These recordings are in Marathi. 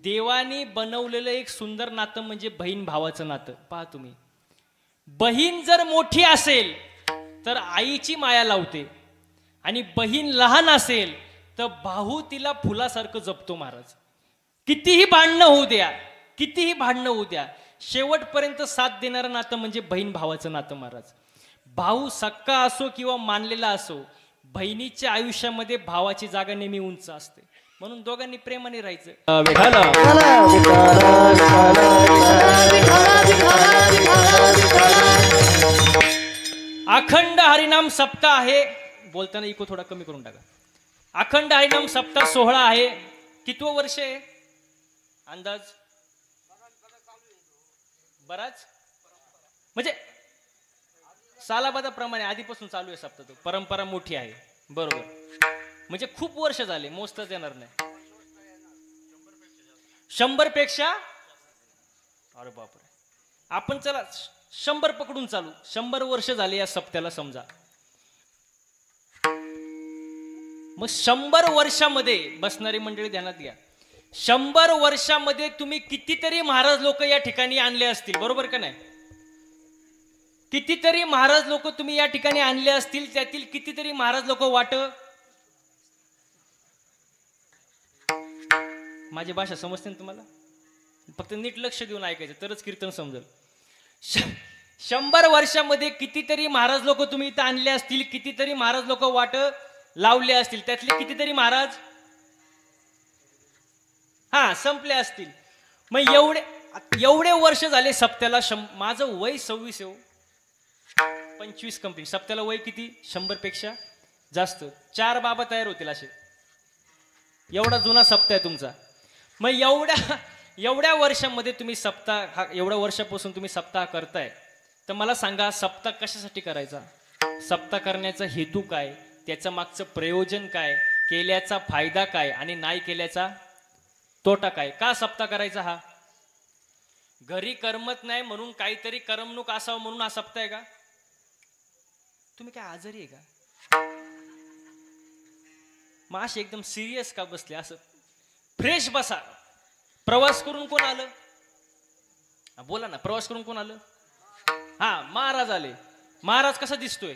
देवाने बनवलेलं एक सुंदर नातं म्हणजे बहीण भावाचं नातं. पहा तुम्ही, बहीण जर मोठी असेल तर आईची माया लावते आणि बहीण लहान असेल तर भाऊ तिला फुलासारखं जपतो. महाराज, कितीही भांडणं होऊ द्या, कितीही भांडणं होऊ द्या, शेवटपर्यंत साथ देणारं नातं म्हणजे बहीण भावाचं नातं. महाराज, भाऊ सक्का असो किंवा मानलेला असो, बहिणीच्या आयुष्यामध्ये भावाची जागा नेहमी उंच असते. म्हणून दोघांनी प्रेमाने राहायचं. अखंड हरिनाम सप्ताह आहे. बोलताना इको थोडा कमी करून टाका. अखंड हरिनाम सप्ताह सोहळा आहे. कितवं वर्ष आहे अंदाज? बराच, म्हणजे सालाबादाप्रमाणे आधीपासून चालू आहे सप्ताह. तो परंपरा मोठी आहे. बरोबर, म्हणजे खूप वर्ष झाले, मोजताच येणार नाही. 100 पेक्षा, अरे बापरे, आपण चला 100 पकडून चालू. 100 वर्ष झाले या सप्त्याला समजा. मग 100 वर्षामध्ये बसणारी मंडळी ध्यानात घ्या, 100 वर्षामध्ये तुम्ही कितीतरी महाराज लोक या ठिकाणी आणले असतील. बरोबर का नाही? कितीतरी महाराज लोक तुम्ही या ठिकाणी आणले असतील. त्यातील कितीतरी महाराज लोक वाट, माझी भाषा समजते ना तुम्हाला? फक्त नीट लक्ष देऊन ऐकायचं तरच कीर्तन समजेल. 100 वर्षामध्ये कितीतरी महाराज लोक तुम्ही इथं आणले असतील. कितीतरी महाराज लोक वाट लावले असतील. त्यातले कितीतरी महाराज संपले असतील. मग एवढे वर्ष झाले सप्त्याला. माझं वय 26 आहे, 25 कंप्लीट. सप्त्याला वय किती? 100 पेक्षा जास्त. 4 बाबा तयार होतील असे. एवढा जुना सप्ताह आहे तुमचा. मग एवढ्या वर्षामध्ये तुम्ही सप्ताह, एवढ्या वर्षापासून तुम्ही सप्ताह करताय, तर मला सांगा सप्ताह कशासाठी करायचा? सप्ताह करण्याचा हेतू काय? त्याचं मागचं प्रयोजन काय? केल्याचा फायदा काय आणि नाही केल्याचा तोटा काय? का सप्ताह करायचा? हा घरी करमत नाही म्हणून काहीतरी करमणूक असावं म्हणून हा सप्ताह आहे का? तुम्ही काय आजारी आहे का? मग असे एकदम सिरियस का बसले? असं फ्रेश बसा. प्रवास करून कोण आलं? बोला ना, प्रवास करून कोण आलं? महाराज आले. महाराज कसा दिसतोय?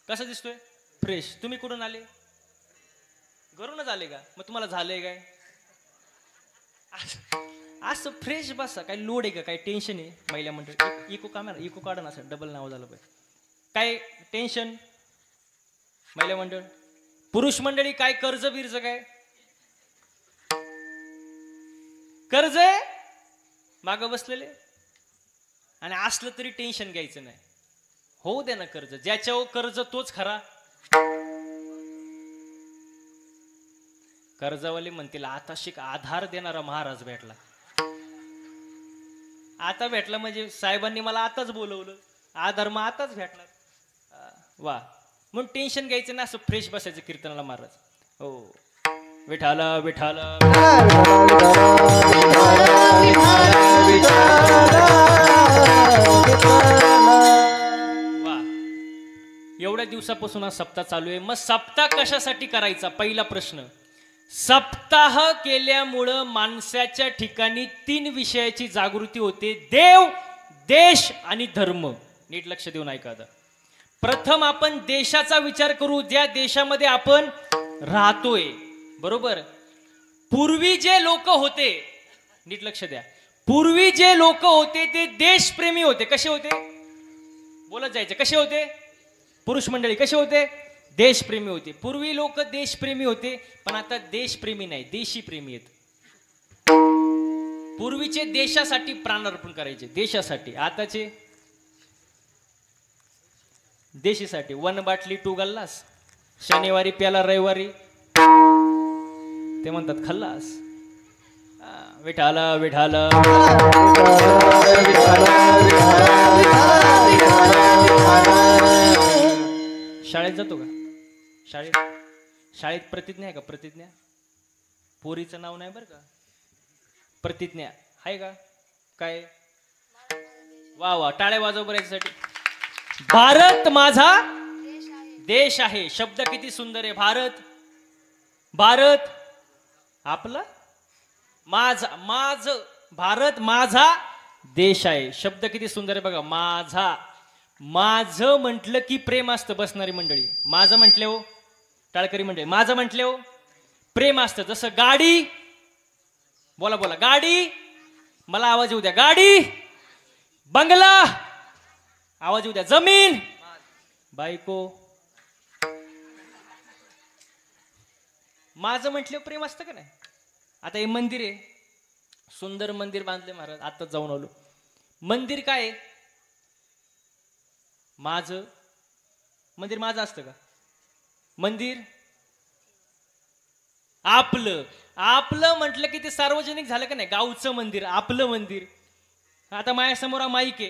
कसा दिसतोय? फ्रेश. तुम्ही कुठून आले? घरूनच आले का? मग तुम्हाला झालंय काय? असं फ्रेश बसा. काय लोड आहे का? काय टेन्शन आहे? महिला मंडळी इको काढा, इको काढा ना, असं डबल नाव झालं पाहिजे. काय टेन्शन महिला मंडळ? पुरुष मंडळी काय कर्ज बिर्ज? काय कर्ज आहे माग बसलेले? आणि असलं तरी टेन्शन घ्यायचं नाही. होऊ दे ना कर्ज. ज्याच्यावर कर्ज तोच खरा. कर्जवाले म्हणतील आता शिक आधार देणारा महाराज भेटला. आता भेटला म्हणजे साहेबांनी मला आताच बोलवलं, आधार मग आताच भेटणार. वा. म्हणून टेन्शन घ्यायचं ना, असं फ्रेश बसायचं कीर्तनाला महाराज. हो, विठाला विठाला वा. एवढ्या दिवसापासून हा सप्ताह चालू आहे. मग सप्ताह कशासाठी करायचा? पहिला प्रश्न. सप्ताह केल्यामुळं माणसाच्या ठिकाणी 3 विषयाची जागृती होते: देव, देश आणि धर्म. नीट लक्ष देऊन ऐका. आता प्रथम आपण देशाचा विचार करू, ज्या देशामध्ये आपण राहतोय. बरोबर. पूर्वी जे लोक होते, नीट लक्ष द्या, पूर्वी जे लोक होते ते देशप्रेमी होते. कसे होते? बोलत जायचे. कसे होते? पुरुष मंडळी कसे होते? देशप्रेमी होते. पूर्वी लोक देशप्रेमी होते, पण आता देशप्रेमी नाही, देशी प्रेमी आहेत. पूर्वीचे देशासाठी प्राणार्पण करायचे, देशासाठी. आताचे देशीसाठी. 1 बाटली 2 गल्लास. शनिवारी प्याला, रविवारी ते म्हणतात खल्लास. विठाला विठाला. शाळेत जातो का? शाळेत प्रतिज्ञा आहे का? प्रतिज्ञा. पोरीचं नाव नाही बरं का. प्रतिज्ञा आहे का? काय? वा वा, टाळ्या वाजव बरं याच्यासाठी. भारत माझा देश आहे. शब्द किती सुंदर आहे. भारत, भारत. आपलं माझा, माझ भारत माझा देश आहे. शब्द किती सुंदर आहे बघा, माझा. माझं म्हटलं की प्रेम असतं. बसणारी मंडळी माझं म्हटले हो, टाळकरी मंडळी माझं म्हटले हो, प्रेम असतं. जसं गाडी, बोला बोला, गाडी, मला आवाज येऊ द्या, गाडी. बंगला, आवाज येऊ द्या, जमीन, बायको. माझं म्हटलं प्रेम असतं का नाही. आता हे मंदिर आहे, सुंदर मंदिर बांधले महाराज, आताच जाऊन आलो. मंदिर काय आहे? माझं मंदिर माझं असतं का? मंदिर आपलं. आपलं म्हटलं की ते सार्वजनिक झालं का नाही. गावचं मंदिर, आपलं मंदिर. आता माझ्यासमोर हा माईक आहे.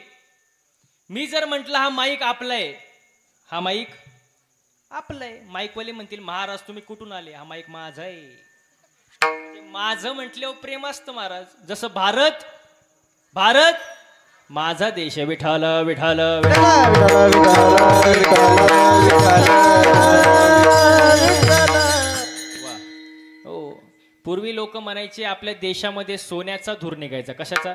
मी जर म्हटलं हा माईक आपला आहे, हा माईक आपला आहे. माईकवाले म्हणतील महाराज तुम्ही कुठून आले, हा माईक माझा आहे. माझं म्हटल्यावर प्रेम असतं महाराज. जसं भारत, भारत माझा देश आहे. विठाल विठाल हो. पूर्वी लोक म्हणायचे आपल्या देशामध्ये सोन्याचा धूर निघायचा. कशाचा?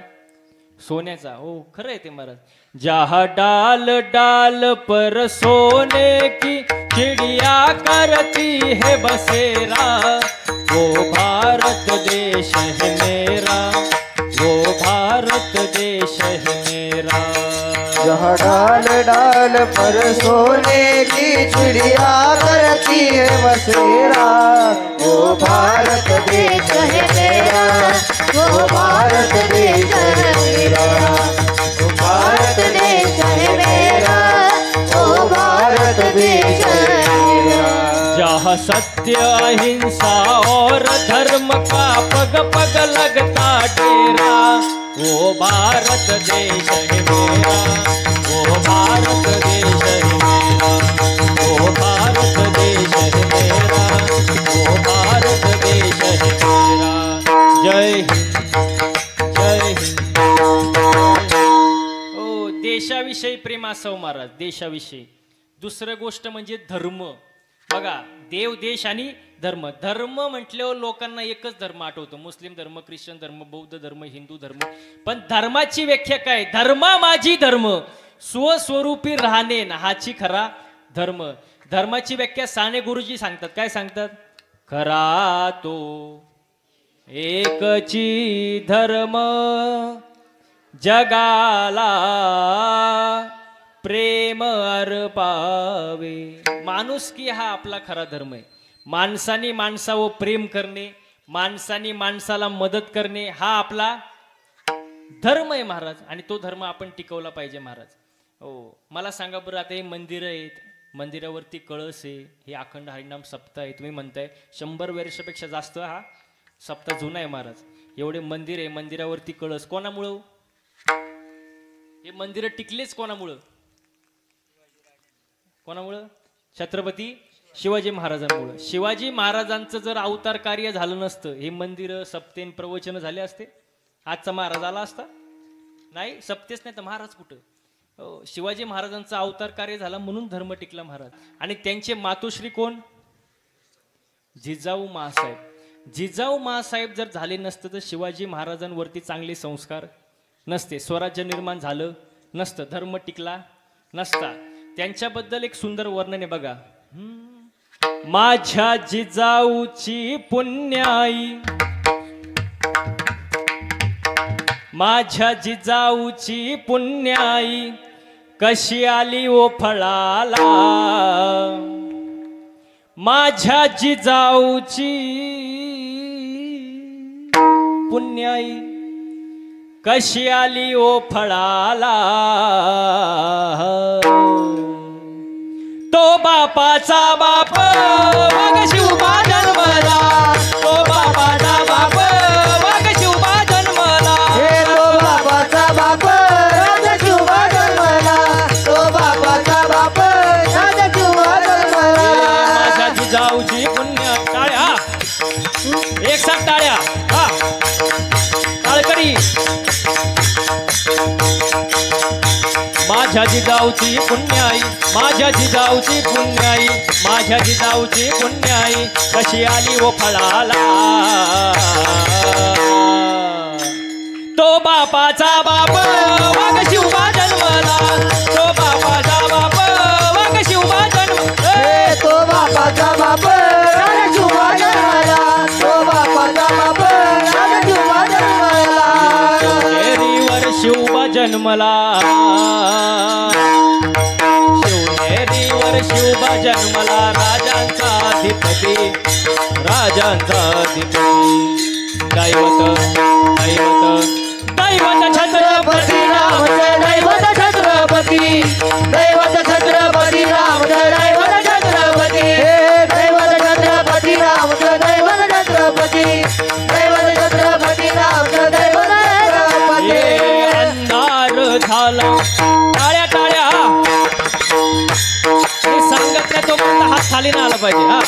सोन्याचा. हो खरं आहे ते महाराज. जहा डाल डाल पर सोने की चिड़िया करती है बसेरा, वो भारत देश है मेरा, वो भारत देश है मेरा. जहाँ डाल डाल पर सोने की चिड़िया करती है बसेरा, वो भारत देश है मेरा, वो भारत देश है मेरा, वो भारत देश है मेरा, वो भारत देश है मेरा. जहाँ सत्य अहिंसा और धर्म का पग पग लगता डेरा, वो भारत देश है मेरा, वो भारत देश है मेरा, वो भारत देश है मेरा, वो भारत देश है मेरा. जय हिंद, जय हिंद. ओ देशाविषयी प्रेम असावं महाराज, देशाविषयी. दुसरं गोष्ट म्हणजे धर्म. बघा, देव, देश आणि धर्म. धर्म म्हटल्यावर लोकांना एकच धर्म आठवतो, मुस्लिम धर्म, ख्रिश्चन धर्म, बौद्ध धर्म, हिंदू धर्म. पण धर्माची व्याख्या काय? धर्मा माझी धर्म, स्वस्वरूपी राहणे हाची खरा धर्म. धर्माची व्याख्या साने गुरुजी सांगतात. काय सांगतात? खरा तो एकची धर्म, जगाला प्रेम अर्पावे. माणुसकी हा आपला खरा धर्म आहे. माणसानी माणसावर प्रेम करणे, माणसानी माणसाला मदत करणे हा आपला धर्म आहे महाराज. आणि तो धर्म आपण टिकवला पाहिजे महाराज. हो मला सांगा बरं, आता हे मंदिरं आहेत, मंदिरावरती कळस आहे, हे अखंड हरिनाम सप्ताह आहे. तुम्ही म्हणताय 100 वर्षापेक्षा जास्त हा सप्ताह जुना आहे महाराज. एवढे मंदिर आहे, मंदिरावरती कळस. कोणामुळं हे मंदिरं टिकलेच? कोणामुळं? कोणामुळं? छत्रपती शिवाजी महाराजांमुळं. शिवाजी महाराजांचं जर अवतार कार्य झालं नसतं, हे मंदिरं, सप्तेन, प्रवचन झाले असते? आजचा महाराज आला असता? नाही, सप्तेच नाही तर महाराज कुठं? शिवाजी महाराजांचा अवतार कार्य झाला म्हणून धर्म टिकला महाराज. आणि त्यांचे मातोश्री कोण? जिजाऊ मासाहेब. जिजाऊ मासाहेब जर झाले नसतं तर शिवाजी महाराजांवरती चांगले संस्कार नसते, स्वराज्य निर्माण झालं नसतं, धर्म टिकला नसता. त्यांच्याबद्दल एक सुंदर वर्णन आहे बघा. माझ्या जिजाऊची पुण्याई, माझ्या जिजाऊची पुण्याई, कशी आली ओ फळाला. माझ्या जिजाऊची पुण्याई, कशी आली ओ फळाला. तो बापाचा बाप मग शिवबा जन्मला, तो बापाचा बाप मग शिवबा जन्मला. हे तो बापाचा बाप राजा शिवबा जन्मला, तो बापाचा बाप राजा शिवबा जन्मला. माझ्या जिजाऊची पुण्य. टाळ्या, एक साथ टाळ्या. हा टाळकरी. माझ्या जिजाऊची पुण्याई, माझ्या जिजाऊची पुण्याई, माझ्या जिजाऊची पुण्याई, कशी आली ओ फळाला. बापाचा बाप वाघ शिवबा जन्मला, तो बापाचा बाप वाघ शिवबा जन्मला. तो बापाचा बाप राजा शिवबा जन्मला, तो बापाचा बाप राजा शिवबा जन्मला. शिवनेरीवर शिवबा जन्मला, शिवनेरीवर शिवबा जन्मला. राजांचा अधिपती, राजांचा अधिपती. दैवत दैवत दैवत छत्रपती रामचं दैवत छत्रपती, दैवत छत्रपती रामचं दैवत छत्रपती, दैवत छत्रपती रामचं दैवत छत्रपती, दैवत छत्रपती रामचं दैवत छत्रपती. अंधार झाला. टाळ्या टाळ्या. हे सांगत नाही तोपर्यंत हात खाली ना आला पाहिजे. हा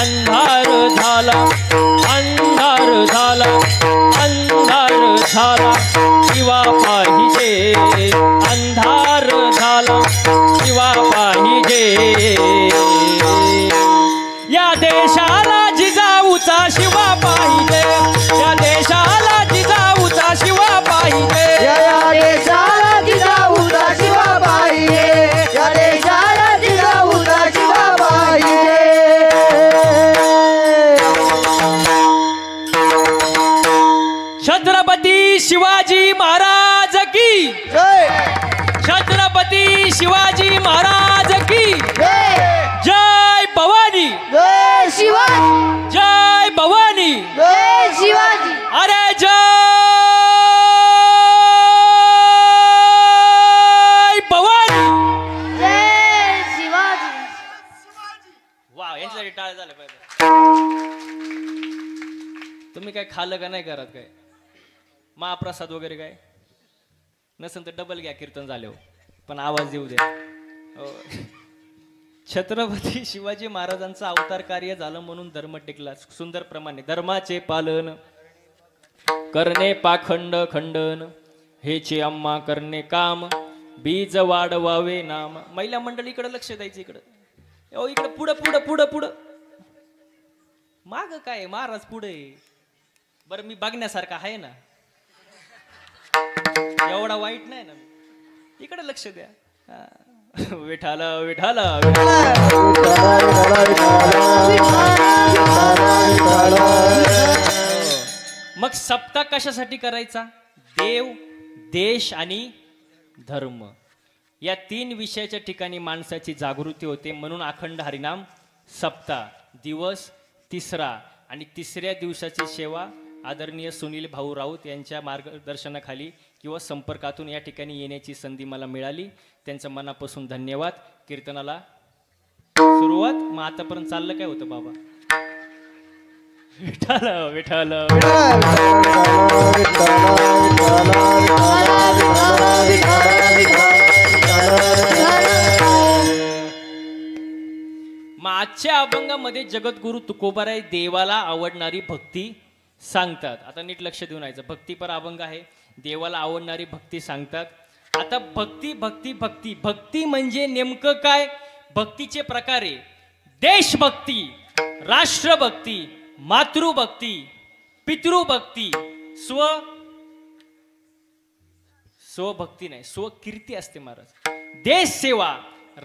अंधार झाला, अंधार झाला, अंधार झाला, शिवा पाहिजे. अंधार झाला, शिवा पाहिजे. या देशाला जिजाऊचा शिवा पाहिजे, या देशाला जिजाऊचा शिवा पाहिजे. या देशाला जिजाऊचा शिवा पाहिजे, या देशाला जिजाऊचा शिवा पाहिजे. छत्रपती शिवाजी महाराज की, जय छत्रपती शिवाजी महाराज की. जय जय भवानी, जय शिवाजी, जय भवानी. जय शिवाजी. अरे जय भवानी. जय शिवाजी. वा यांच्यासाठी टाळ झालं पाहिजे. तुम्ही काय खाल्लं का नाही घरात? काय महाप्रसाद वगैरे काय नसेल तर डबल घ्या, कीर्तन झाले हो, पण आवाज येऊ द्या. हो. छत्रपती शिवाजी महाराजांचं अवतार कार्य झालं म्हणून धर्म टिकला. सुंदर प्रमाणे धर्माचे पालन करणे, पाखंड खंडन हेचे आम्हा करणे काम, बीज वाढवावे नाम. महिला मंडळीकडे लक्ष द्यायचं. इकडं हो, इकडं पुढं पुढं पुढं पुढं. माग काय महाराज पुढे. बरं मी बघण्यासारखा आहे ना, एवढा वाईट नाही ना. इकडे लक्ष द्या. विठाल विठाल. मग सप्ताह कशासाठी करायचा? देव, देश आणि धर्म या 3 विषयाच्या ठिकाणी माणसाची जागृती होते. म्हणून अखंड हरिनाम सप्ताह. दिवस 3रा आणि 3ऱ्या दिवसाची सेवा आदरणीय सुनील भाऊ राऊत यांच्या मार्गदर्शनाखाली किंवा संपर्कातून या ठिकाणी येण्याची संधी मला मिळाली. त्यांचं मनापासून धन्यवाद. कीर्तनाला सुरुवात. मग आतापर्यंत चाललं काय होतं बाबा? विठाल विठाल. मग आजच्या अभंगामध्ये जगद्गुरु तुकोबाराय देवाला आवडणारी भक्ती सांगतात. आता नीट लक्ष देऊन यायचं. भक्तीपर अभंग आहे. देवाला आवडणारी भक्ती सांगतात. आता भक्ती भक्ती भक्ती भक्ती म्हणजे नेमकं काय? भक्तीचे प्रकारे देशभक्ती, राष्ट्रभक्ती, मातृभक्ती, पितृभक्ती, स्वभक्ती नाही, स्वकीर्ती असते महाराज. देश सेवा,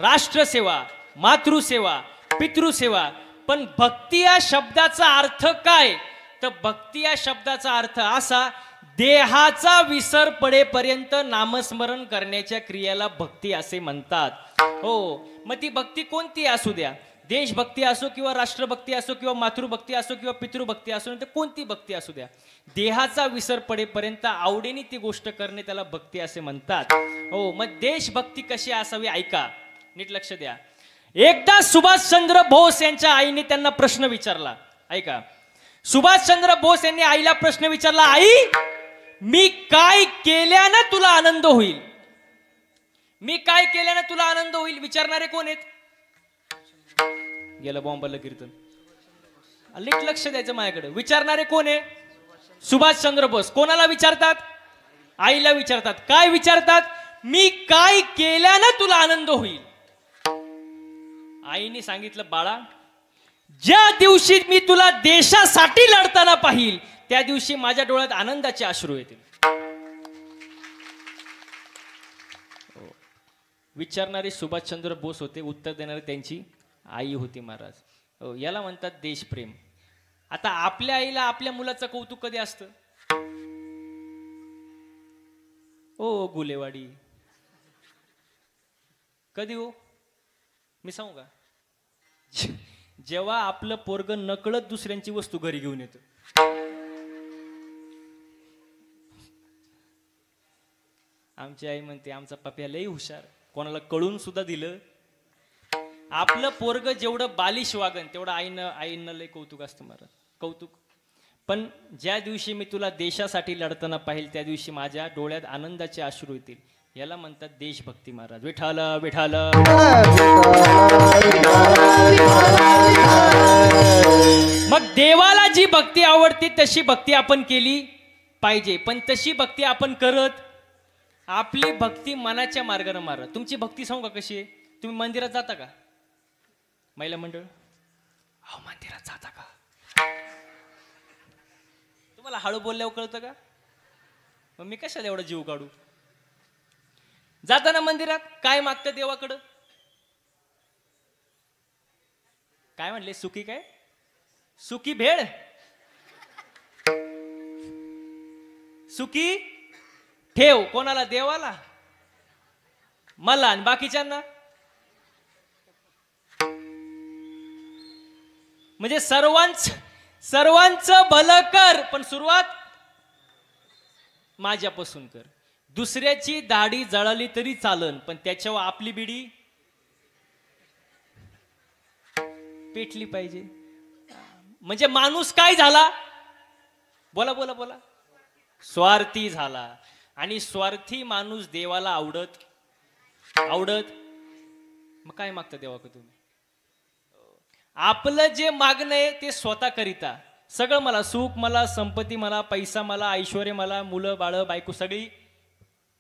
राष्ट्रसेवा, मातृसेवा, पितृसेवा. पण भक्ती या शब्दाचा अर्थ काय? तर भक्ती या शब्दाचा अर्थ असा, देहाचा विसर पडेपर्यंत नामस्मरण करण्याच्या क्रियेला भक्ती असे म्हणतात. हो, मग ती भक्ती कोणती असू द्या. देशभक्ती असो किंवा राष्ट्रभक्ती असो किंवा मातृभक्ती असो किंवा पितृभक्ती असो, तर कोणती भक्ती असू द्या, देहाचा विसर पडेपर्यंत आवडीने ती गोष्ट करणे त्याला भक्ती असे म्हणतात. हो, मग देशभक्ती कशी असावी ऐका, नीट लक्ष द्या. एकदा सुभाषचंद्र बोस यांच्या आईने त्यांना प्रश्न विचारला. ऐका, सुभाषचंद्र बोस यांनी आईला प्रश्न विचारला, आई मी काय केल्यानं तुला आनंद होईल? मी काय केल्यानं तुला आनंद होईल? विचारणारे कोण आहेत? गेलं बॉम्बला कीर्तन. नीट लक्ष द्यायचं माझ्याकडे. विचारणारे कोण आहे? सुभाषचंद्र बोस. कोणाला विचारतात? आईला विचारतात. काय विचारतात? मी काय केल्यानं तुला आनंद होईल? आईने सांगितलं, बाळा ज्या दिवशी मी तुला देशासाठी लढताना पाहिल त्या दिवशी माझ्या डोळ्यात आनंदाचे अश्रू येतील. विचारणारे सुभाषचंद्र बोस होते, उत्तर देणारे त्यांची आई होती महाराज. हो, याला म्हणतात देशप्रेम. आता आपल्या आईला आपल्या मुलाचं कौतुक कधी असतं? ओ गुलेवाडी, कधी हो? मी सांगू का? जेव्हा आपलं पोरग नकळत दुसऱ्यांची वस्तू घरी घेऊन येतं. आमची आई म्हणते आमचा पप्या लई हुशार, कोणाला कळून सुद्धा दिलं. आपलं पोरग जेवढं बालिश वागन तेवढं आईनं लई कौतुक असतं महाराज, कौतुक. पण ज्या दिवशी मी तुला देशासाठी लढताना पाहिल त्या दिवशी माझ्या डोळ्यात आनंदाचे अश्रू येतील. याला म्हणतात देशभक्ती महाराज. विठाल विठाल. मग देवाला जी भक्ती आवडते तशी भक्ती आपण केली पाहिजे, पण तशी भक्ती आपण करत. आपली भक्ती मनाच्या मार्गाने मारा. तुमची भक्ती सांगू का कशी आहे? तुम्ही मंदिरात जाता का? महिला मंडळ, अहो मंदिरात जाता का? तुम्हाला हळू बोलल्यावर कळतं का? मग मी कशाला एवढा जीव काढू? जाताना मंदिरात काय मागतं देवाकडं? काय म्हणले? सुखी काय? सुखी भेळ, सुखी ठेव. कोणाला? देवाला, मला आणि बाकीच्यांना. म्हणजे सर्वांचं भलं कर, पण सुरुवात माझ्यापासून कर. दुसऱ्याची दाढी जळाली तरी चालन, पण त्याच्यावर आपली बिडी पेटली पाहिजे. म्हणजे माणूस काय झाला? बोला बोला बोला. स्वार्थी झाला. आणि स्वार्थी माणूस देवाला आवडत मग काय मागता देवाकडे तुम्ही? आपलं जे मागणं आहे ते स्वतः करिता. सगळं मला, सुख मला, संपत्ती मला, पैसा मला, ऐश्वर्य मला, मुलं बाळ बायको सगळी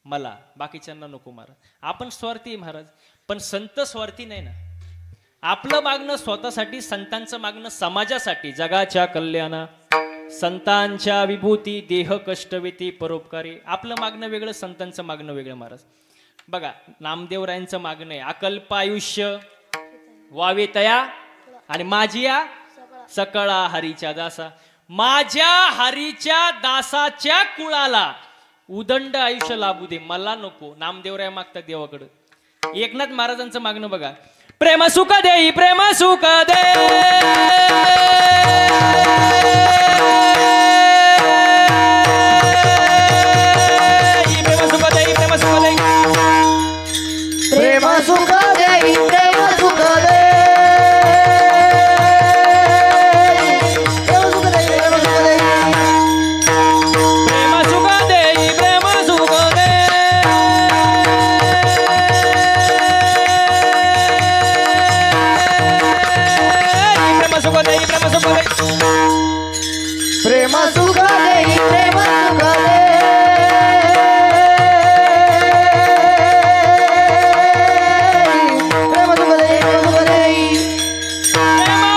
मला, बाकीच्यांना नको महाराज. आपण स्वार्थी महाराज, पण संत स्वार्थी नाही ना. आपलं मागणं स्वतःसाठी, संतांचं मागणं समाजासाठी, जगाच्या कल्याणा, संतांच्या विभूती, देह कष्टवेती परोपकारी. आपलं मागणं वेगळं, संतांचं मागणं वेगळं महाराज. बघा नामदेवरायांचं मागणं आहे अकल्प आयुष्य वावे तया आणि माझिया सकळा हरीच्या दासा. माझ्या हरीच्या दासाच्या कुळाला उदंड आयुष्य लाभू दे, मला नको. नामदेवराय मागतात देवाकडं. एकनाथ महाराजांचं मागणं बघा, प्रेम सुख देई, प्रेम सुख दे, प्रेम सुख देई, प्रेम सुख देई, प्रेम सुख देई, प्रेम सुख दे, प्रेम सुख देई, प्रेम सुख देई, प्रेम सुख देई, प्रेम सुख दे, प्रेम सुख देई, प्रेम सुख देई, प्रेम सुख देई, प्रेम सुख दे, प्रेम सुख देई, प्रेम सुख देई, प्रेम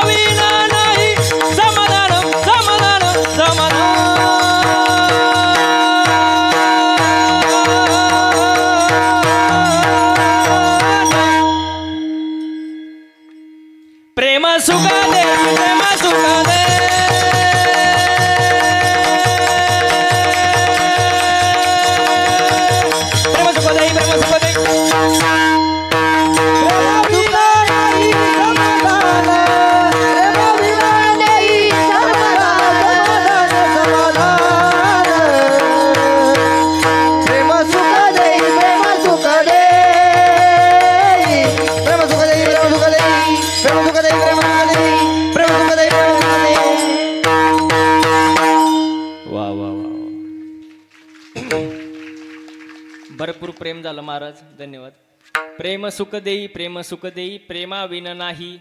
विना नाही समाधान, समाधान, समाधान. प्रेम सुख दे, प्रेम सुख दे, प्रेम सुख दे, प्रेम सुख दे, प्रेम सुख देई, प्रेम सुख दे, प्रेम सुख देई, प्रेम सुख देई, प्रेम सुख देई, प्रेम सुख देई, प्रेम सुख देई, प्रेम सुख देई. वा वा वा. भरपूर प्रेम झालं महाराज, धन्यवाद. प्रेम सुख देई, प्रेम सुख देई, प्रेमा विन नाही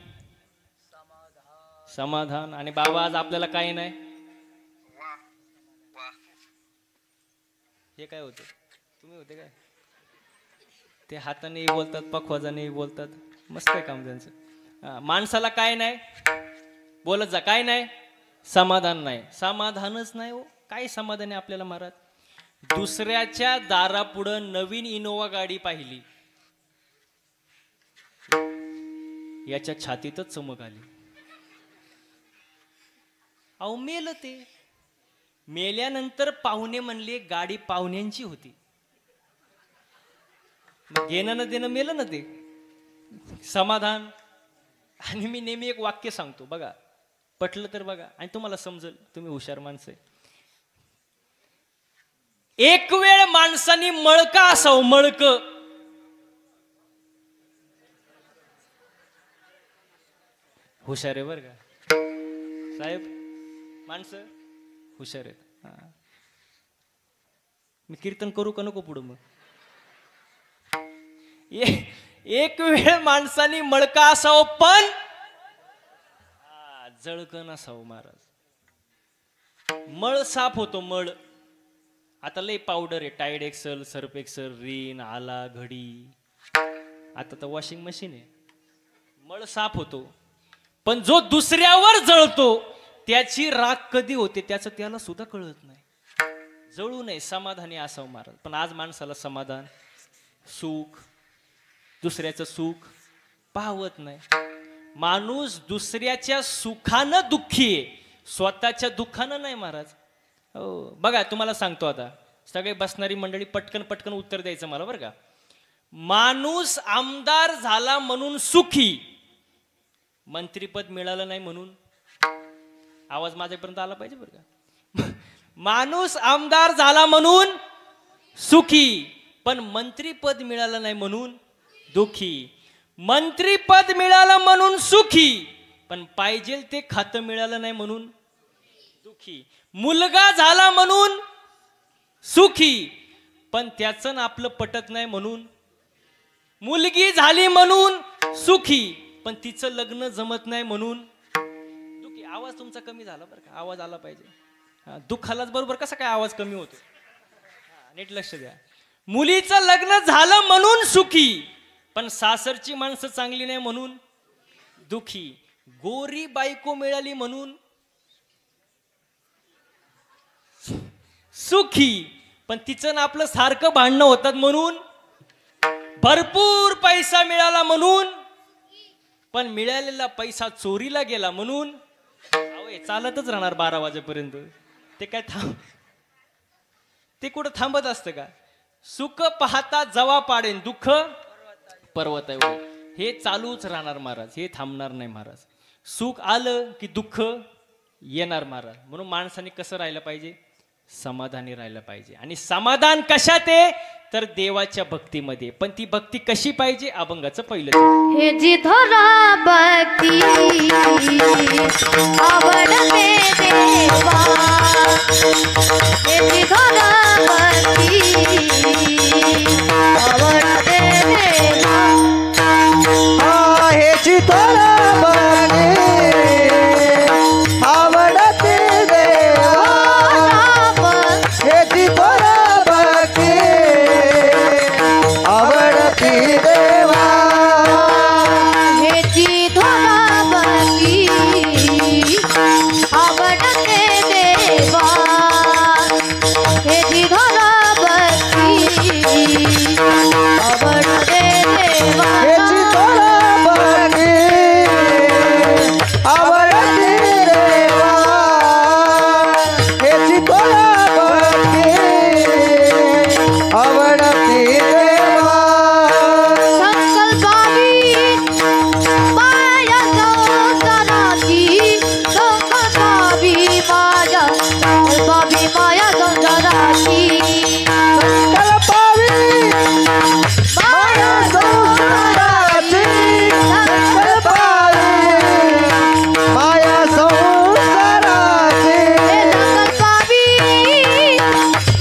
समाधान. आणि बाबा आज आपल्याला काही नाही. हे काय होते? तुम्ही होते काय? ते हाताने बोलतात, पखवाजाने बोलतात, मस्त आहे काम त्यांचं. माणसाला काय नाही? बोलत जा. काय नाही? समाधान नाही. समाधानच नाही हो. काय समाधान आहे आपल्याला महाराज? दुसऱ्याच्या दारापुढं नवीन इनोवा गाडी पाहिली याच्या छातीतच चमक आली. अहो मेलं ते. मेल्यानंतर पाहुणे म्हणले गाडी पाहुण्यांची होती. मग घेणं न देणं मेलं ना ते. समाधान. आणि मी नेहमी एक वाक्य सांगतो बघा, पटलं तर बघा आणि तुम्हाला समजेल, तुम्ही हुशार माणसं आहे. एक वेळ माणसाने मळका असावं, मळक. हुशार आहे बरं का साहेब, माणसं हुशार आहेत. मी कीर्तन करू का नको पुढं? मग एक वेळ माणसाने मळका असावं पण जळकण असावं महाराज. मळ साफ होतो मळ. आता लय पावडर आहे, टाईड एक्सल, सर्फ एक्सल, रिन, आला, घडी. आता तर वॉशिंग मशीन आहे. मळ साफ होतो. पण जो दुसऱ्यावर जळतो त्याची राग कधी होते त्याचं त्याला सुद्धा कळत नाही. जळू नये, समाधानी असावं महाराज. पण आज माणसाला समाधान, सुख, दुसऱ्याचं सुख पाहवत नाही. माणूस दुसऱ्याच्या सुखानं दुःखी आहे, स्वतःच्या दुःखानं नाही महाराज. हो बघा, तुम्हाला सांगतो आता, सगळे बसणारी मंडळी पटकन पटकन उत्तर द्यायचं मला बरं का. माणूस आमदार झाला म्हणून सुखी, मंत्रीपद मिळालं नाही म्हणून. आवाज माझ्यापर्यंत आला पाहिजे बरं का. माणूस आमदार झाला म्हणून सुखी, पण मंत्रीपद मिळालं नाही म्हणून दुःखी. मंत्रीपद मिळालं म्हणून सुखी, पण पाहिजे ते खातं मिळालं नाही म्हणून दुःखी. मुलगा झाला म्हणून सुखी, पण त्याचं ना आपलं पटत नाही म्हणून. मुलगी झाली म्हणून सुखी, पण तिचं लग्न जमत नाही म्हणून दुःखी. आवाज तुमचा कमी झाला बरं का, आवाज आला पाहिजे. दुःखालाच बरोबर कसा काय आवाज कमी होतो, नीट लक्ष द्या. मुलीचं लग्न झालं म्हणून सुखी, पण सासरची माणसं चांगली नाही म्हणून दुःखी. गोरी बायको मिळाली म्हणून सुखी, पण तिचं ना आपलं सारखं भांडणं होतात म्हणून. भरपूर पैसा मिळाला म्हणून, पण मिळालेला पैसा चोरीला गेला म्हणून. चालतच राहणार 12 वाजेपर्यंत. ते काय ते कुठं थांबत असतं का? सुख पाहता जवा पाडेन, दुःख पर्वत आहे. हे चालूच राहणार महाराज, हे थांबणार नाही महाराज. सुख आलं की दुःख येणार महाराज. म्हणून माणसाने कसं राहिलं पाहिजे? समाधानी राहिलं पाहिजे. आणि समाधान कशात आहे? तर देवाच्या भक्तीमध्ये. पण ती भक्ती कशी पाहिजे? अभंगाचं पहिलं. हे जी धरा भक्ती आवडते देवा, हे जी धरा भक्ती आवडते देवा. हे चितोरा बने आवडते देवा, हे चितोरा बने आवडते देवा. हे जी धरा भक्ती आवडते देवा, हे जी धरा भक्ती आवडते देवा. हे चितोरा बने आवडते देवा, हे चितोरा बने आवडते देवा. संकल्पावी माया संसाराची, संकल्पावी माया, संकल्पावी माया संसाराची, कल्पावी माया संसाराची, कल्पावी माया संसाराची. संकल्पावी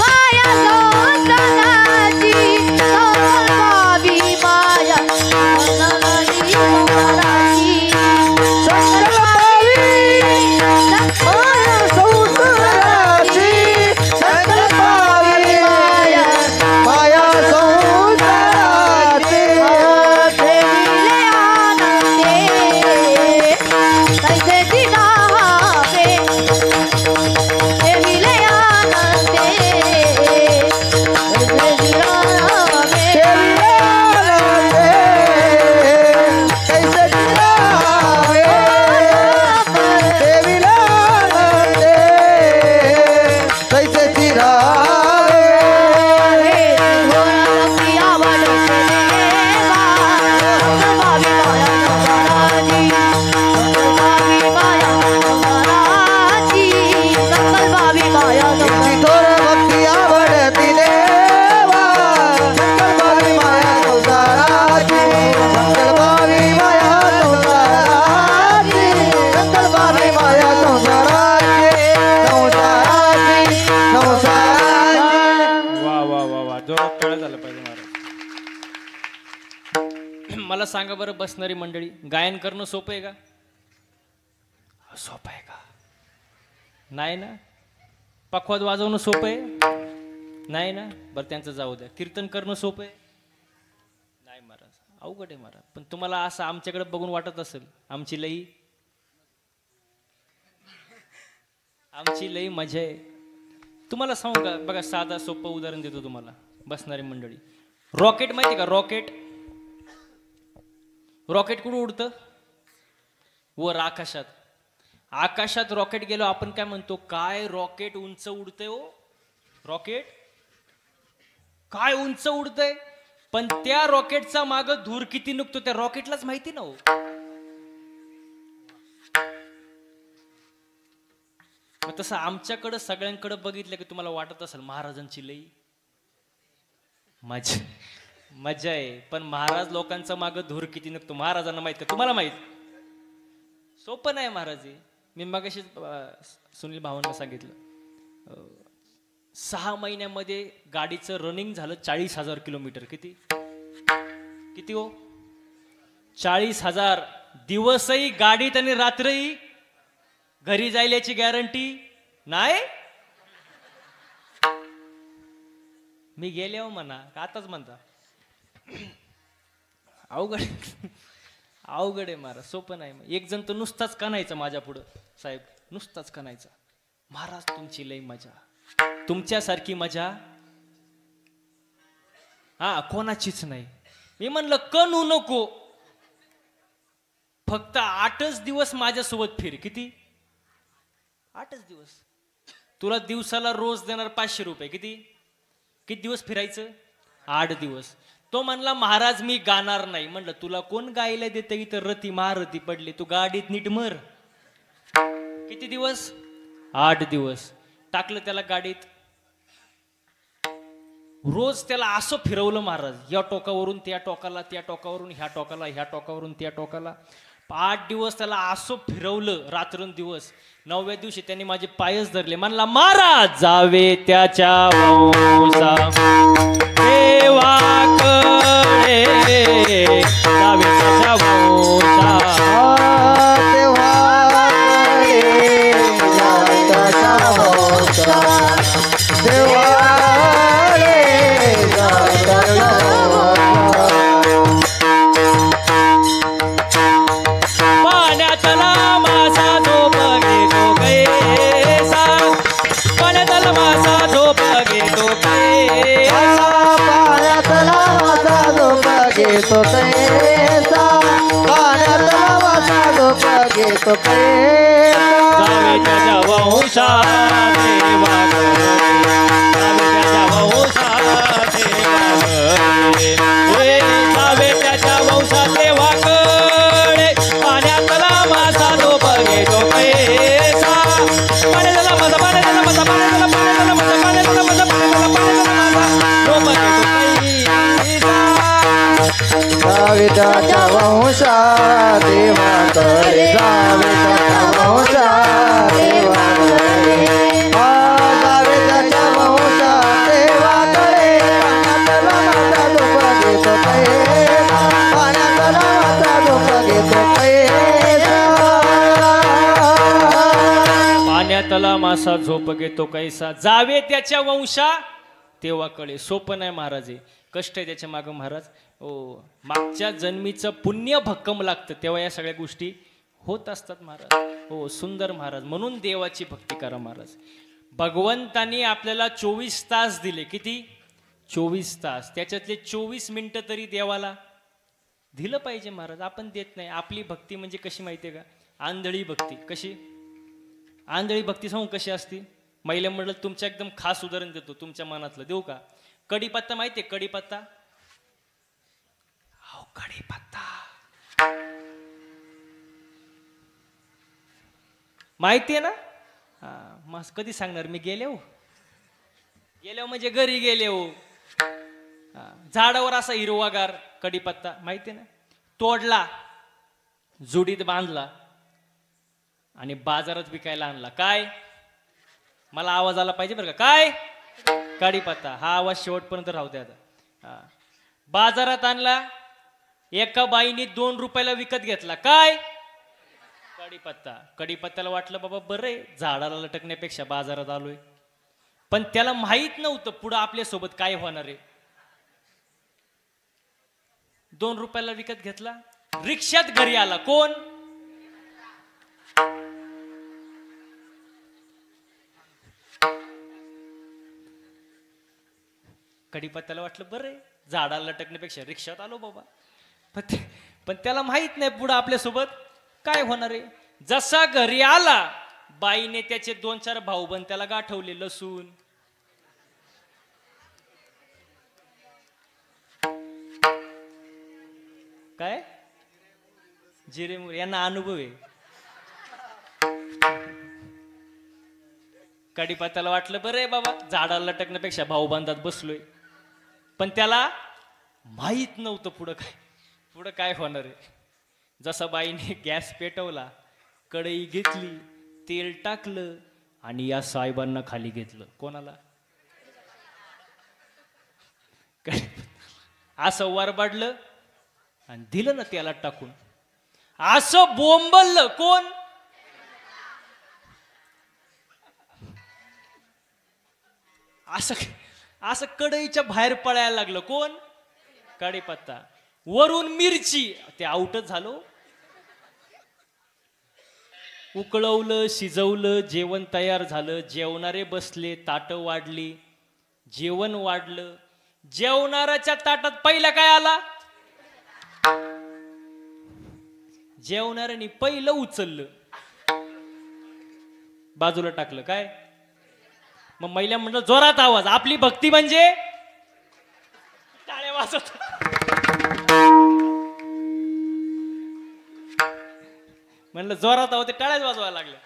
माया संसाराची, संकल्पावी माया संसाराची, संकल्पावी माया संसाराची, संकल्पावी झालं पाहिजे महाराज. मला सांगा बरं, बसणारी मंडळी, गायन करणं सोपं आहे का? सोपं आहे का? नाही ना. पखवाद वाजवणं सोपं आहे? नाही ना. बरं त्यांचं जाऊ द्या. कीर्तन करणं सोपं आहे? नाही महाराज, अवघड आहे महाराज. पण तुम्हाला असं आमच्याकडे बघून वाटत असेल आमची लई मजा आहे. तुम्हाला सांगू का, बघा साधा सोपं उदाहरण देतो तुम्हाला. बसणारी मंडळी, रॉकेट माहिती का? रॉकेट कुठं उडतं? वर आकाशात. आकाशात रॉकेट गेलो, आपण काय म्हणतो? काय रॉकेट उंच उडतंय हो. रॉकेट काय उंच उडतंय. पण त्या रॉकेटचा माग धूर किती निघतो त्या रॉकेटलाच माहिती ना हो. मग तसं आमच्याकडं सगळ्यांकडे बघितलं की तुम्हाला वाटत असेल महाराजांची लई मजा आहे. पण महाराज लोकांचा माग धूर किती निघतो महाराजांना माहित का? तुम्हाला माहित? सोपं नाही महाराज. मी मगाशी सुनील भावांना सांगितलं, 6 महिन्यामध्ये गाडीचं रनिंग झालं 40,000 किलोमीटर. किती हो? 40,000. दिवसही गाडीत आणि रात्रही घरी जायल्याची गॅरंटी नाही. मी गेले हो म्हणा, आताच म्हणता. अवघड आहे महाराज, सोपं नाही. एक जण तर नुसताच कणायचा माझ्या पुढं, साहेब नुसताच कणायचा, महाराज तुमची लई मजा, तुमच्यासारखी मजा कोणाचीच नाही. मी म्हणलं कणू नको, फक्त 8च दिवस माझ्यासोबत फिर. किती? 8च दिवस. तुला दिवसाला रोज देणार 500 रुपये. किती दिवस फिरायचं? 8 दिवस. तो म्हणला महाराज मी गाणार नाही. म्हणलं तुला कोण गायला देतं? इथं रती महारती पडली, तू गाडीत नीट मर. किती दिवस? 8 दिवस. टाकलं त्याला गाडीत. रोज त्याला असं फिरवलं महाराज, या टोकावरून त्या टोकाला, त्या टोकावरून ह्या टोकाला, ह्या टोकावरून त्या टोकाला. 8 दिवस त्याला असं फिरवलं रात्रंदिवस. 9व्या दिवशी त्यांनी माझे पायच धरले. म्हणला महाराज जावे त्याच्या वंशा देवाकडे, जावे त्याच्या वंशा तो कैसा, पाण्यातला वासा झोप घेतो कैसा. जावे त्याच्या वंशा देवाकडे, जावे त्याच्या वंशा देवाकडे, जावे त्याच्या वंशा देवाकडे, पाण्यातला मासा झोप घेतो कैसा. पाण्यातला मासा, पाण्यातला मासा, पाण्यातला पाण्यातला मासा, पाण्यातला मासा, पाण्यातला पाण्यातला मासा झोप घेतो कैसा. जावे त्याच्या वंशा देवाकडे, जावे त्याच्या वंशा देवाकडे, जावे त्याच्या वंशा देवाकडे. पाण्यातला मासा झोप घेतो कैसा, पाण्यातला मासा झोप घेतो कैसा. पाण्यातला मासा झोप घेतो कैसा. जावे त्याच्या वंशा देवाकडे. सोपं नाही महाराज, कष्ट आहे त्याच्या मागं महाराज. मागच्या जन्मीचं पुण्य भक्कम लागतं, तेव्हा या सगळ्या गोष्टी होत असतात महाराज. सुंदर महाराज. म्हणून देवाची भक्ती करा महाराज. भगवंतानी आपल्याला 24 तास दिले. किती? 24 तास. त्याच्यातले 24 मिनिटं तरी देवाला दिलं पाहिजे महाराज. आपण देत नाही. आपली भक्ती म्हणजे कशी माहितीये का? आंधळी भक्ती. कशी? आंधळी भक्ती सांगू कशी असती? महिला म्हणलं तुमच्या एकदम खास उदाहरण देतो, तुमच्या मनातलं देऊ का? कढीपत्ता माहितीये? कढीपत्ता, कढीपत्ता माहितीये ना? मग कधी सांगणार मी? गेले म्हणजे घरी गेले हो. झाडावर असा हिरवागार कढीपत्ता माहितीये ना? तोडला, जुडीत बांधला आणि बाजारात विकायला आणला. काय? मला आवाज आला पाहिजे बरं का? काय? कढीपत्ता. हा आवाज शेवटपर्यंत राहू द्या. हा. बाजारात आणला, एका बाईने 2 रुपयाला विकत घेतला. काय? कढीपत्ता. कढीपत्त्याला वाटलं बाबा बरं आहे, झाडाला लटकण्यापेक्षा बाजारात आलोय. पण त्याला माहित नव्हतं पुढं आपल्यासोबत काय होणार आहे. 2 रुपयाला विकत घेतला, रिक्षात घरी आला. कोण? कढीपत्त्याला वाटलं बरं आहे, झाडाला लटकण्यापेक्षा रिक्षात आलो बाबा. पण त्याला माहित नाही पुढं आपल्यासोबत काय होणार आहे. जसा घरी आला, बाईने त्याचे 2-4 भाऊबंद त्याला गाठवले. लसूण, काय जिरे मोहरी, यांना अनुभव आहे. कढीपत्त्याला वाटलं बरं आहे बाबा, झाडाला लटकण्यापेक्षा भाऊबंदात बसलोय. पण त्याला माहित नव्हतं पुढं काय होणार आहे. जसा बाईने गॅस पेटवला, कढई घेतली, तेल टाकलं आणि या साहेबांना खाली घेतलं. कोणाला? असं वरबाडलं आणि दिलं ना त्याला टाकून. असं बोंबललं. कोण? असं कढईच्या बाहेर पळायला लागलं. कोण? कढीपत्ता. वरून मिरची. ते आउटच झालो. उकळवलं, शिजवलं, जेवण तयार झालं. जेवणारे बसले, ताटं वाढली, जेवण वाढलं. जेवणाऱ्याच्या ताटात पहिला काय आला? जेवणाऱ्याने पहिलं उचललं, बाजूला टाकलं. काय? मग महिला म्हणलं जोरात आवाज. आपली भक्ती म्हणजे टाळ्या वाजत. म्हणलं जोरात आवाज, ते टाळ्याच वाजवायला लागल्या.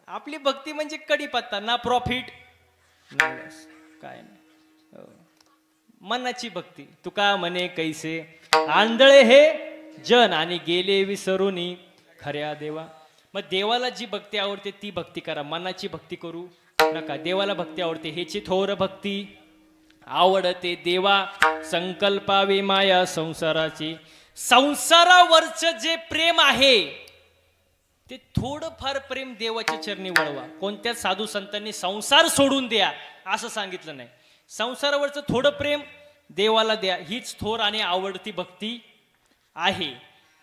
आपली भक्ती म्हणजे कढीपत्ता, ना प्रॉफिट ना लॉस, काय नाही. मनाची भक्ती. तुका म्हणे कैसे आंधळे हे जन आणि गेले विसरूनी खऱ्या देवा. मग देवाला जी भक्ती आवडते ती भक्ती करा, मनाची भक्ती करू नका. देवाला भक्ती आवडते, हेची थोर भक्ती आवडते देवा. संकल्पावे माया संसाराची. संसारावरचं जे प्रेम आहे ते थोडंफार प्रेम देवाच्या चरणी वळवा. कोणत्या साधू संतांनी संसार सोडून द्या असं सांगितलं नाही. संसारावरचं थोडं प्रेम देवाला द्या. हीच थोर आणि आवडती भक्ती आहे.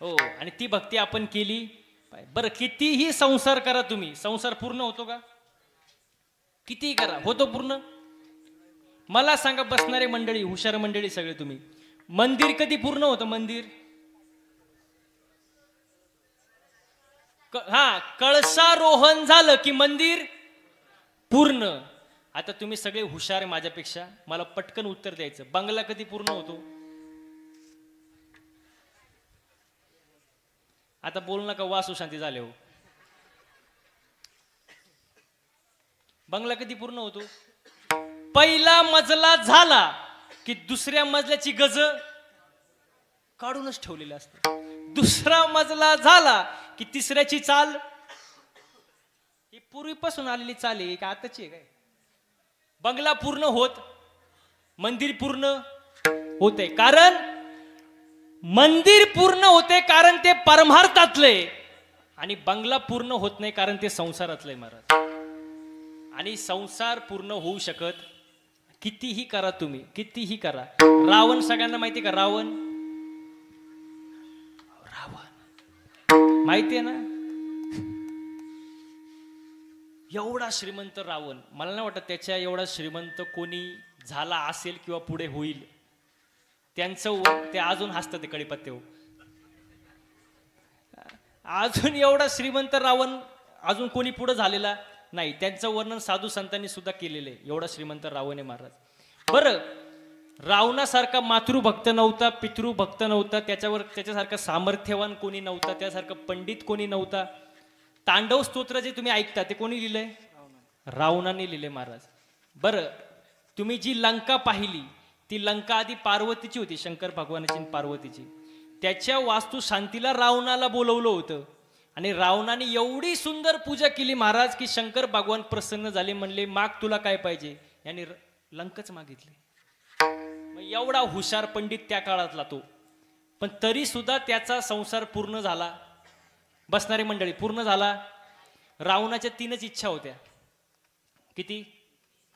हो, आणि ती भक्ती आपण केली. बरं, कितीही संसार करा तुम्ही, संसार पूर्ण होतो का? कितीही करा, होतो पूर्ण? मला सांगा, बसणारे मंडळी, हुशार मंडळी सगळे तुम्ही, मंदिर कधी पूर्ण होतं? मंदिर कळसारोहण झालं की मंदिर पूर्ण. आता तुम्ही सगळे हुशार आहे माझ्यापेक्षा, मला पटकन उत्तर द्यायचं. बंगला कधी पूर्ण होतो? आता बोल नका, वासू शांती झाले हो. बंगला कधी पूर्ण होतो? पहिला मजला झाला की दुसऱ्या मजल्याची गज काढूनच ठेवलेली असते. दुसरा मजला झाला की तिसऱ्याची चाल. ही पूर्वीपासून आलेली चाल आहे का आताची आहे काय? बंगला पूर्ण होत, मंदिर पूर्ण होते. कारण मंदिर पूर्ण होते कारण ते परमार्थातले, आणि बंगला पूर्ण होत नाही कारण ते संसारातले महाराज. आणि संसार पूर्ण होऊ शकत कितीही करा तुम्ही, कितीही करा. रावण सगळ्यांना माहिती का? रावण माहिती आहे ना? एवढा श्रीमंत रावण, मला नाही वाटत त्याच्या एवढा श्रीमंत कोणी झाला असेल किंवा पुढे होईल. त्यांचं ते अजून हसतं ते कढीपत्त्यावर. अजून एवढा श्रीमंत रावण अजून कोणी पुढे झालेला नाही. त्यांचं वर्णन साधू संतांनी सुद्धा केलेलं आहे. एवढा श्रीमंत रावण आहे महाराज. बरं, रावणासारखा मातृभक्त नव्हता, पितृभक्त नव्हता, त्याच्यासारखा सामर्थ्यवान कोणी नव्हता, त्यासारखं पंडित कोणी नव्हता. तांडव स्तोत्र जे तुम्ही ऐकता ते कोणी लिहिलंय? रावणाने लिहिले महाराज. बरं, तुम्ही जी लंका पाहिली ती लंका आधी पार्वतीची होती, शंकर भगवानाची पार्वतीची. त्याच्या वास्तू शांतीला रावणाला बोलवलं होतं आणि रावणाने एवढी सुंदर पूजा केली महाराज की शंकर भगवान प्रसन्न झाले. म्हणले माग तुला काय पाहिजे? यांनी लंकच मागितली. मग एवढा हुशार पंडित त्या काळातला तो, पण तरी सुद्धा त्याचा संसार पूर्ण झाला. बसणारी मंडळी पूर्ण झाला. रावणाच्या 3च इच्छा होत्या. किती?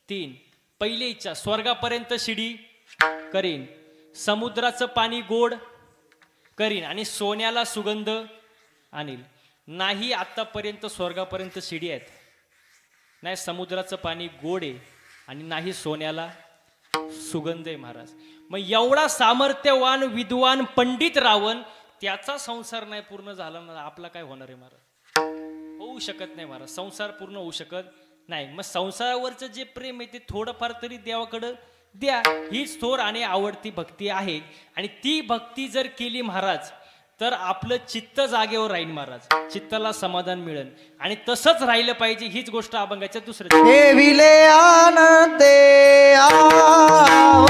3. पहिली इच्छा, स्वर्गापर्यंत शिडी करीन, समुद्राचं पाणी गोड करीन आणि सोन्याला सुगंध आणील. नाही आतापर्यंत स्वर्गापर्यंत शिडी आहेत, नाही समुद्राचं पाणी गोड आहे आणि नाही सोन्याला सुगंध आहे महाराज. मग एवढा सामर्थ्यवान विद्वान पंडित रावण, त्याचा संसार नाही पूर्ण झाला ना, आपला काय होणार आहे महाराज? होऊ शकत नाही महाराज, संसार पूर्ण होऊ शकत नाही. मग संसारावरचं जे प्रेम आहे ते थोडंफार तरी देवाकडं द्या. हीच थोर आणि आवडती भक्ती आहे. आणि ती भक्ती जर केली महाराज तर आपलं चित्त जागेवर राहील महाराज, चित्ताला समाधान मिळेल. आणि तसंच राहिलं पाहिजे, हीच गोष्ट अभंगाच्या दुसऱ्या. ठेविले आनंदे आओ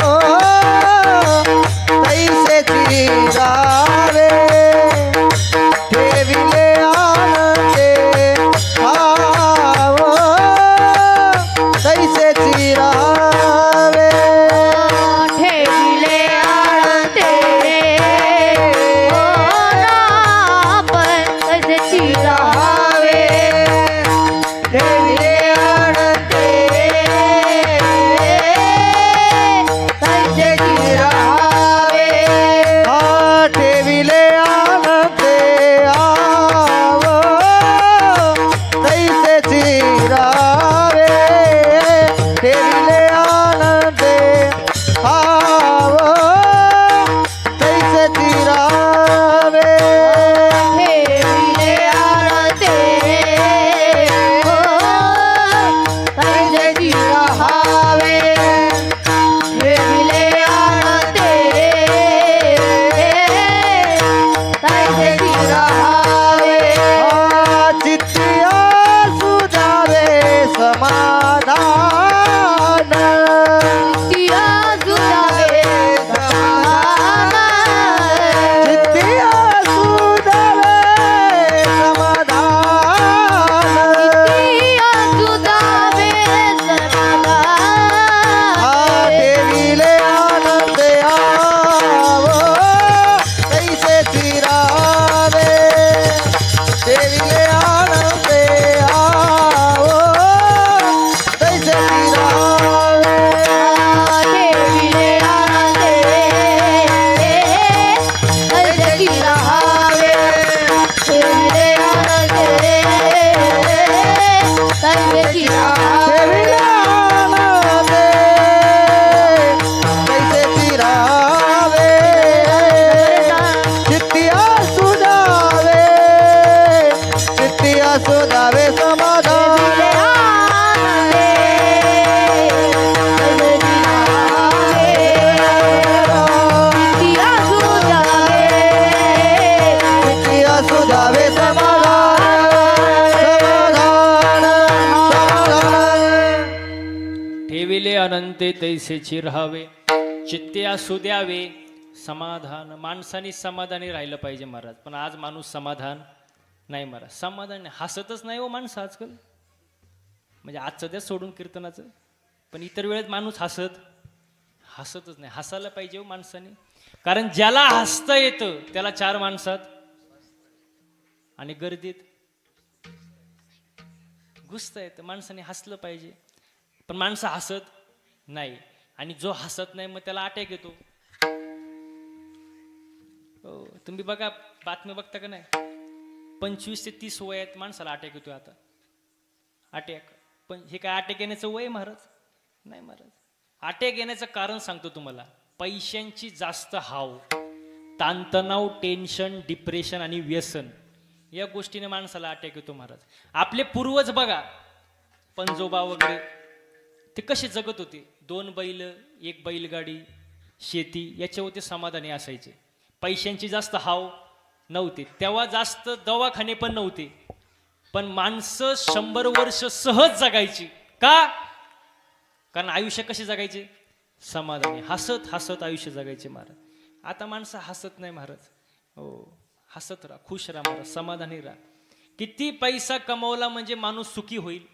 तैसे चिरावे, ठेविले आनंदे आओ तैसे चिरावे, ठेविले आळते पण तसे चिरावे, ठेविले आनंदे तसे चिरावे, हा ठेविले आनंदे आओ तैसे चिरावे, ठेविले आनंदे आओ तैसे चिरावे, ठेविले आळते तसे चिरावे, ठेविले आळते तसे चिरावे, हा चित्तिया सुजावे समाधान, चिया सुरावे समाधान, चित्तिया सुजावे समाधान, चिया सुरावे समाधान, हा ठेविले आनंदे आओ तैसे चिरावे, ठेविले आनंदे आओ तैसे चिरावे, ठेविले आनंदे तसे चिरावे, ठेविले आनंदे तसे चिरावे, ठेविले आनंदे तैसे चिरावे, चित्तिया सुजावे, चित्तिया सुजावे समाधान, चिया सुरावे, चित्तिया सुजावे समाधान, समाधान, ठेविले अनंते तैसेची राहावे, चित्ते असू द्यावे समाधान. माणसाने समाधानी राहिलं पाहिजे महाराज, पण आज माणूस समाधान नाही महाराज. समाधान नाही, हसतच नाही हो माणसं आजकाल. म्हणजे आजचं द्या सोडून कीर्तनाचं, पण इतर वेळेत माणूस हसतच नाही. हसायला पाहिजे हो माणसाने, कारण ज्याला हसता येतं त्याला 4 माणसात आणि गर्दीत घुसता येतं. माणसाने हसलं पाहिजे, पण माणसं हसत नाही. आणि जो हसत नाही मग त्याला अटॅक येतो. हो, तुम्ही बघा, बातमी बघता का नाही, 25 ते 30 वयात माणसाला अटॅक येतोय. आता अटॅक, पण हे काय अटॅक येण्याचं वय महाराज? नाही महाराज. अटॅक येण्याचं कारण सांगतो तुम्हाला. पैशांची जास्त हाव, ताणतणाव, टेन्शन, डिप्रेशन आणि व्यसन, या गोष्टीने माणसाला अटॅक येतो महाराज. आपले पूर्वज बघा, पंजोबा वगैरे, ते कसे जगत होते? 2 बैल, 1 बैलगाडी, शेती, याच्यावरती समाधानी असायचे. पैशांची जास्त हाव नव्हती तेव्हा, जास्त दवाखाने पण नव्हते, पण माणसं 100 वर्ष सहज जगायची. का? कारण आयुष्य कसे जगायचे? समाधानी, हसत हसत आयुष्य जगायचे महाराज. आता माणसं हसत नाही महाराज. हो, हसत राहा, खुश राहा महाराज, समाधानी राहा. किती पैसा कमवला म्हणजे माणूस सुखी होईल?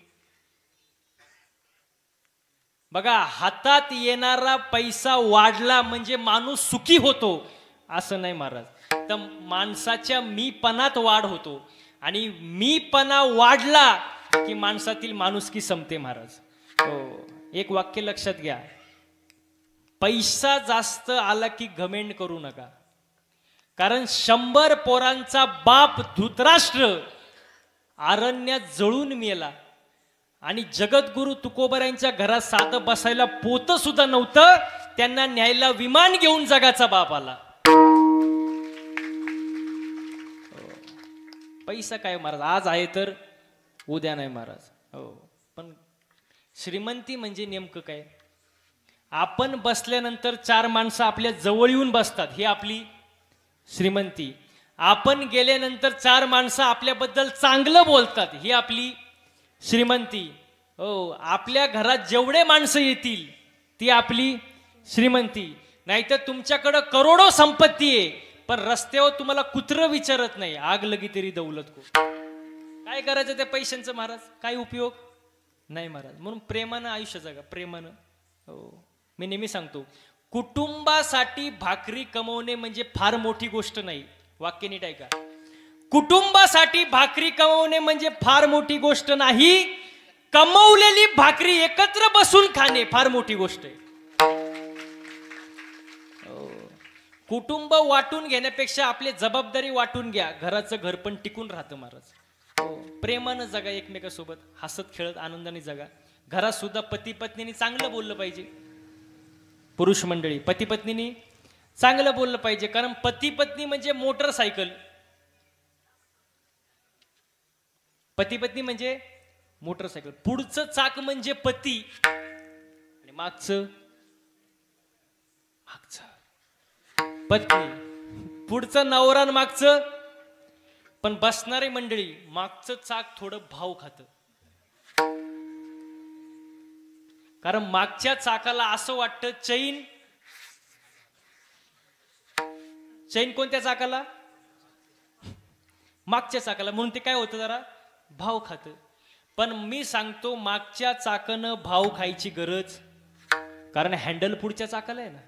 बघा, हातात येणारा पैसा वाढला म्हणजे माणूस सुखी होतो असं नाही महाराज. तर माणसाच्या मीपणात वाढ होतो आणि मीपणा वाढला की माणसातील माणुसकी संपते महाराज. हो, एक वाक्य लक्षात घ्या, पैसा जास्त आला की घमेंड करू नका. कारण 100 पोरांचा बाप धृतराष्ट्र अरण्यात जळून मेला आणि जगद्गुरु तुकोबरायांच्या घरात साधं बसायला पोत सुद्धा नव्हतं, त्यांना न्यायला विमान घेऊन जगाचा बाप आला. पैसा काय महाराज, आज आहे तर उद्या नाही महाराज. हो, पण श्रीमंती म्हणजे नेमकं काय? आपण बसल्यानंतर 4 माणसं आपल्या जवळ येऊन बसतात, ही आपली श्रीमंती. आपण गेल्यानंतर 4 माणसं आपल्याबद्दल चांगलं बोलतात, ही आपली श्रीमंती. हो, आपल्या घरात जेवढे माणसं येतील ती आपली श्रीमंती. नाहीतर तुमच्याकडं करोडो संपत्ती आहे पण रस्त्यावर तुम्हाला कुत्रं विचारत नाही, आग लगी तरी दौलत को. काय करायचं त्या पैशांचं महाराज, काय उपयोग नाही महाराज. म्हणून प्रेमानं आयुष्य जगा, प्रेमानं. हो, मी नेहमी सांगतो, कुटुंबासाठी भाकरी कमवणे म्हणजे फार मोठी गोष्ट नाही. वाक्य नीट ऐका, कुटुंबासाठी भाकरी कमवणे म्हणजे फार मोठी गोष्ट नाही, कमवलेली भाकरी एकत्र बसून खाणे फार मोठी गोष्ट आहे. कुटुंब वाटून घेण्यापेक्षा आपली जबाबदारी वाटून घ्या, घराचं घर पण टिकून राहतं महाराज. हो, प्रेमानं जगा, एकमेकासोबत हसत खेळत आनंदाने जगा. घरात सुद्धा पती पत्नीने चांगलं बोललं पाहिजे. पुरुष मंडळी, पती पत्नीने चांगलं बोललं पाहिजे. कारण पती पत्नी म्हणजे मोटरसायकल, पती पत्नी म्हणजे मोटरसायकल. पुढचं चाक म्हणजे पती आणि मागचं पत्नी. पुढचं नवरा आणि मागचं, पण बसणारी मंडळी मागचं चाक थोडं भाव खातं. कारण मागच्या चाकाला असं वाटतं चैन कोणत्या चाकाला? मागच्या चाकाला. म्हणून ते काय होतं, जरा भाव खातं. पण मी सांगतो, मागच्या चाकानं भाव खायची गरज, कारण हँडल पुढच्या चाकाला आहे ना.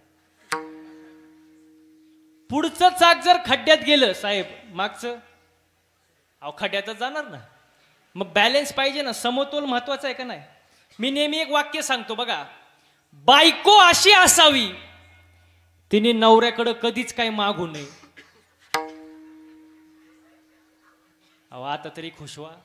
पुढचं चाक जर खड्ड्यात गेलं साहेब, मागचं खड्ड्यातच जाणार ना. मग बॅलन्स पाहिजे ना, समतोल महत्वाचा आहे का नाही. मी नेहमी एक वाक्य सांगतो बघा, बायको अशी असावी तिने नवऱ्याकडे कधीच काही मागू नये. अहो, आता तरी खुश व्हा.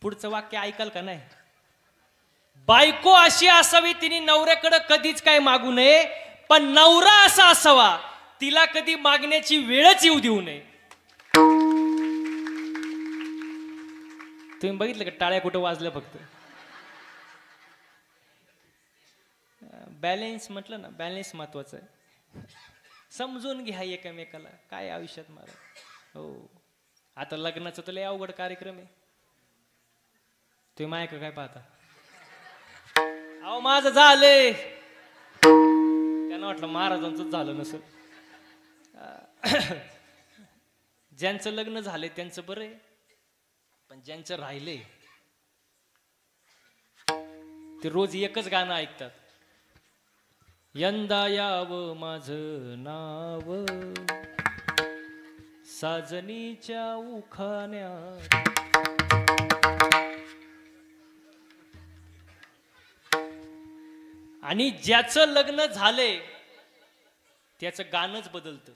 पुढचं वाक्य ऐकाल का नाही? बायको अशी असावी तिने नवऱ्याकडे कधीच काय मागू नये, पण नवरा असा असावा तिला कधी मागण्याची वेळच येऊ देऊ नये. तुम्ही बघितलं का टाळ्या कुठं वाजल्या? फक्त बॅलन्स म्हटलं ना, बॅलन्स महत्वाचं आहे. समजून घ्या एकमेकाला, काय आयुष्यात मारा. हो, आता लग्नाचं तर लय अवघड कार्यक्रम आहे. तुम्ही मायक काय पाहता? अहो, माझं झालंय, त्यांना वाटलं महाराजांचं झालं नसेल. ज्यांचं लग्न झालंय त्यांचं बरं आहे, पण ज्यांचं राहिलंय ते रोज एकच गाणं ऐकतात, यंदा यावं माझं नाव साजनीच्या उखाण्यात. आणि ज्याचं लग्न झालंय त्याचं गाणंच बदलतं,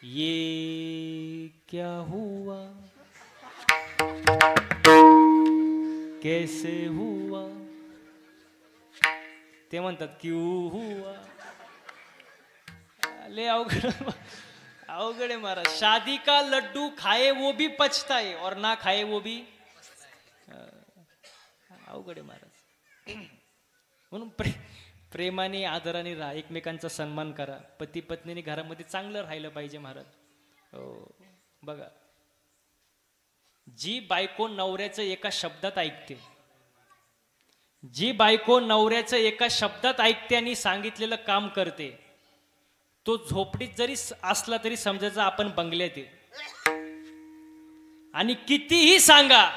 ये क्या हुआ कैसे हुआ, ते म्हणतात क्यों हुआ. ले अवघड आहे महाराज. शादी का लड्डू खाए वो भी पछताए और ना खाए वो भी. अवघड आहे महाराज. म्हणून प्रेमाने आदराने राहा, एकमेकांचा सन्मान करा. पती पत्नीने घरामध्ये चांगलं राहिलं पाहिजे महाराज. हो, बघा, जी बायको नवऱ्याचं एका शब्दात ऐकते, जी बायको नवऱ्याचं एका शब्दात ऐकते आणि सांगितलेलं काम करते, तो झोपडीत जरी असला तरी समजायचं आपण बंगल्यात आहे. आणि कितीही सांगा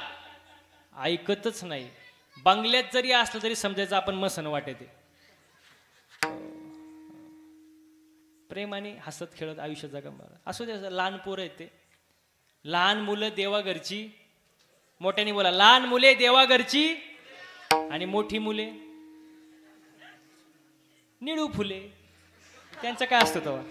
ऐकतच नाही. बंगल्यात जरी असलं तरी समजायचं आपण मसन वाटेते. प्रेमाने हसत खेळत आयुष्य जगा मारा. असू दे, लहान पोरं आहेत ते. लहान मुलं देवा घरची, मोठ्याने बोला, लहान मुले देवा घरची आणि मोठी मुले निळू फुले. त्यांचं काय असतं तेव्हा?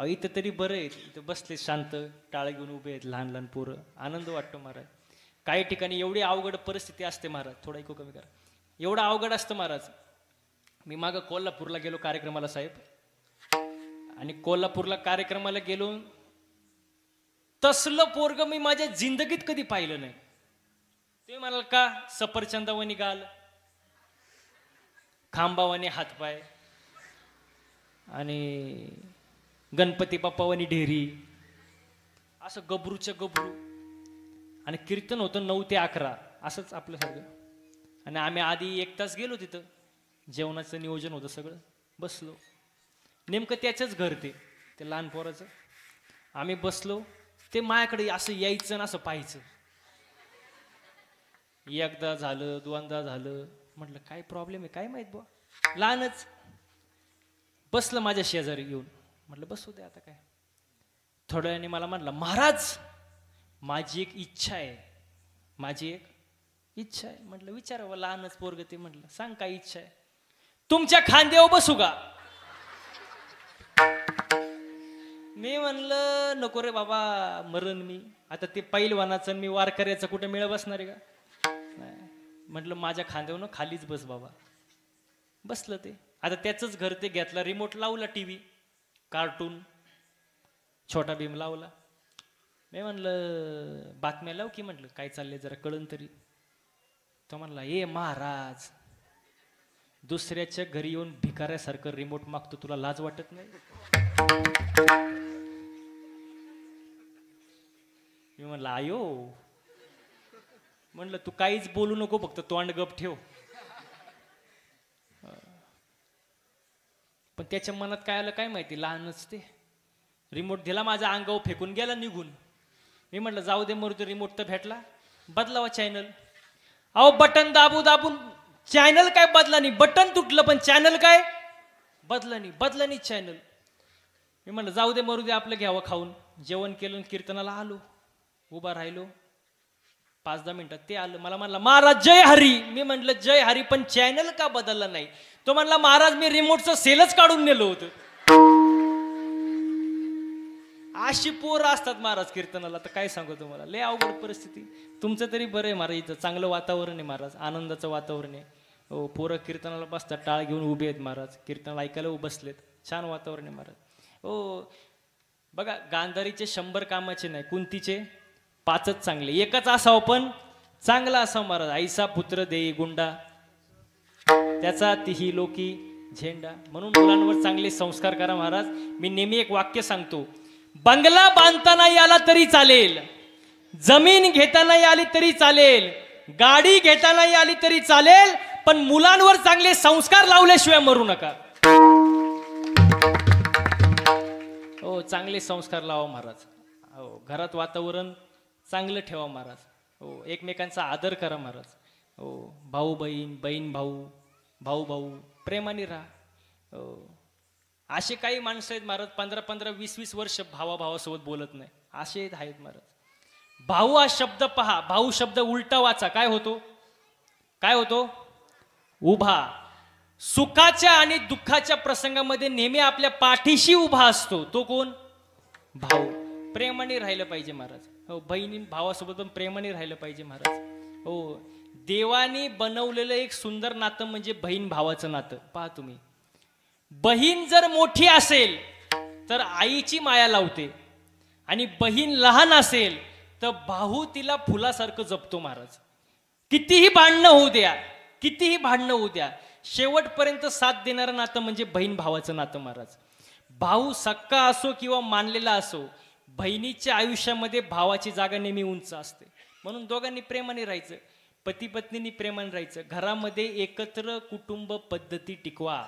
इथं तरी बरं आहे, इथं बसले शांत, टाळ घेऊन उभे आहेत लहान लहान पोरं. आनंद वाटतो महाराज. काही ठिकाणी एवढी अवघड परिस्थिती असते महाराज, थोडा ऐकू कमी करा, एवढं अवघड असतं महाराज. मी मागं कोल्हापूरला गेलो कार्यक्रमाला साहेब, आणि कोल्हापूरला कार्यक्रमाला गेलो, तसलं पोरग मी माझ्या जिंदगीत कधी पाहिलं नाही. ते म्हणाल का सफरचंदावानी गाल, खांबावानी हातपाय आणि गणपती बाप्पावानी ढेरी, असं गबरूच्या गबरू. आणि कीर्तन होतं 9 ते 11 असंच आपल्यासारखं. आणि आम्ही आधी 1 तास गेलो तिथं, जेवणाचं नियोजन होतं सगळं. बसलो, नेमकं त्याचंच घर ते लहान पोराचं. आम्ही बसलो, ते माझ्याकडे असं यायचं आणि असं पाहायचं. एकदा झालं, दोनदा झालं, म्हटलं काय प्रॉब्लेम आहे काय माहित बुवा. लहानच बसलं माझ्या शेजारी येऊन, म्हटलं बसू दे आता काय. थोड्या वेळाने मला म्हटलं, महाराज माझी एक इच्छा आहे, माझी एक इच्छा आहे. म्हटलं विचारावं, लहानच पोरग ते. म्हटलं सांग काय इच्छा आहे. तुमच्या खांद्यावर बसू का? मी म्हणलं नको रे बाबा, मरण मी आता. ते पैलवानाचं मी वारकऱ्याचं कुठे मेळ बसणार आहे का? नाही. म्हटलं माझ्या खांद्यावर खालीच बस बाबा. बसलं ते. आता त्याचंच घर ते. घेतला रिमोट, लावला टीव्ही, कार्टून छोटा भीम लावला. मी म्हणलं बातम्या लाव की, म्हटलं काय चाललंय जरा कळन तरी. तो म्हणला, ए महाराज, दुसऱ्याच्या घरी येऊन भिकाऱ्यासारखं रिमोट मागतो, तुला लाज वाटत नाही? मी म्हणलं आयो, म्हणलं तू काहीच बोलू नको, फक्त तोंड गप ठेव. पण त्याच्या मनात काय आलं काय माहिती, लहानच ते. रिमोट दिला माझ्या अंगावर फेकून गेला निघून. मी म्हटलं जाऊ दे मरू दे, रिमोट तर भेटला, बदलावा चॅनल. अहो बटन दाबू दाबून चॅनल काय बदला नाही, बटन तुटलं पण चॅनल काय बदला नाही चॅनल. मी म्हटलं जाऊ दे मरू दे, आपलं घ्यावं खाऊन. जेवण केलं, कीर्तनाला आलो, उभा राहिलो. 5-10 मिनिटात ते आलं. मला म्हणला महाराज जय हरी. मी म्हटलं जय हरी, पण चॅनल का बदलला नाही? तो म्हणला महाराज मी रिमोटचं सेलच काढून नेलो होतं. अशी पोरं असतात महाराज कीर्तनाला, तर काय सांगू तुम्हाला, लय अवघड परिस्थिती. तुमचं तरी बरं आहे महाराज, इथं चांगलं वातावरण आहे महाराज, आनंदाचं वातावरण आहे. हो, पोरं कीर्तनाला बसतात, टाळ घेऊन उभे आहेत महाराज, कीर्तनाला ऐकायला बसलेत, छान वातावरण आहे महाराज. हो बघा, गांधारीचे 100 कामाचे नाही, कुंतीचे 5च चांगले. एकच असावं पण चांगला असावं महाराज. ऐसा पुत्र देई गुंडा, त्याचा तिही लोकी झेंडा. म्हणून मुलांवर चांगले संस्कार करा महाराज. मी नेहमी एक वाक्य सांगतो, बंगला बांधताना आला तरी चालेल, जमीन घेताना आली तरी चालेल, गाडी घेताना आली तरी चालेल, पण मुलांवर चांगले संस्कार लावल्याशिवाय मरू नका. हो, चांगले संस्कार लावा महाराज. हो, घरात वातावरण चांगलं ठेवा महाराज. हो, एकमेकांचा आदर करा महाराज. हो, भाऊ बहीण, बहीण भाऊ, भाऊ भाऊ प्रेमाने राहा. हो, असे काही माणसं आहेत महाराज 15-15, 20-20 वर्ष भावासोबत बोलत नाही, असे आहेत महाराज. भाऊ हा शब्द पहा, भाऊ शब्द उलटा वाचा, काय होतो? काय होतो? उभा. सुखाच्या आणि दुःखाच्या प्रसंगामध्ये नेहमी आपल्या पाठीशी उभा असतो. तो कोण? भाऊ. प्रेमाने राहिलं पाहिजे महाराज. हो, बहिणी भावासोबत पण प्रेमाने राहिलं पाहिजे महाराज. हो, देवाने बनवलेलं एक सुंदर नातं म्हणजे बहीण भावाचं नातं. पहा तुम्ही, बहीण जर मोठी असेल तर आईची माया लावते, आणि बहीण लहान असेल तर भाऊ तिला फुलासारखं जपतो महाराज. कितीही भांडणं होऊ द्या, कितीही भांडणं होऊ द्या, शेवटपर्यंत साथ देणारं नातं म्हणजे बहीण भावाचं नातं महाराज. भाऊ सक्का असो किंवा मानलेला असो, बहिणीच्या आयुष्यामध्ये भावाची जागा नेहमी उंच असते. म्हणून दोघांनी प्रेमाने राहायचं, पती पत्नींनी प्रेमाने राहायचं. घरामध्ये एकत्र कुटुंब पद्धती टिकवा.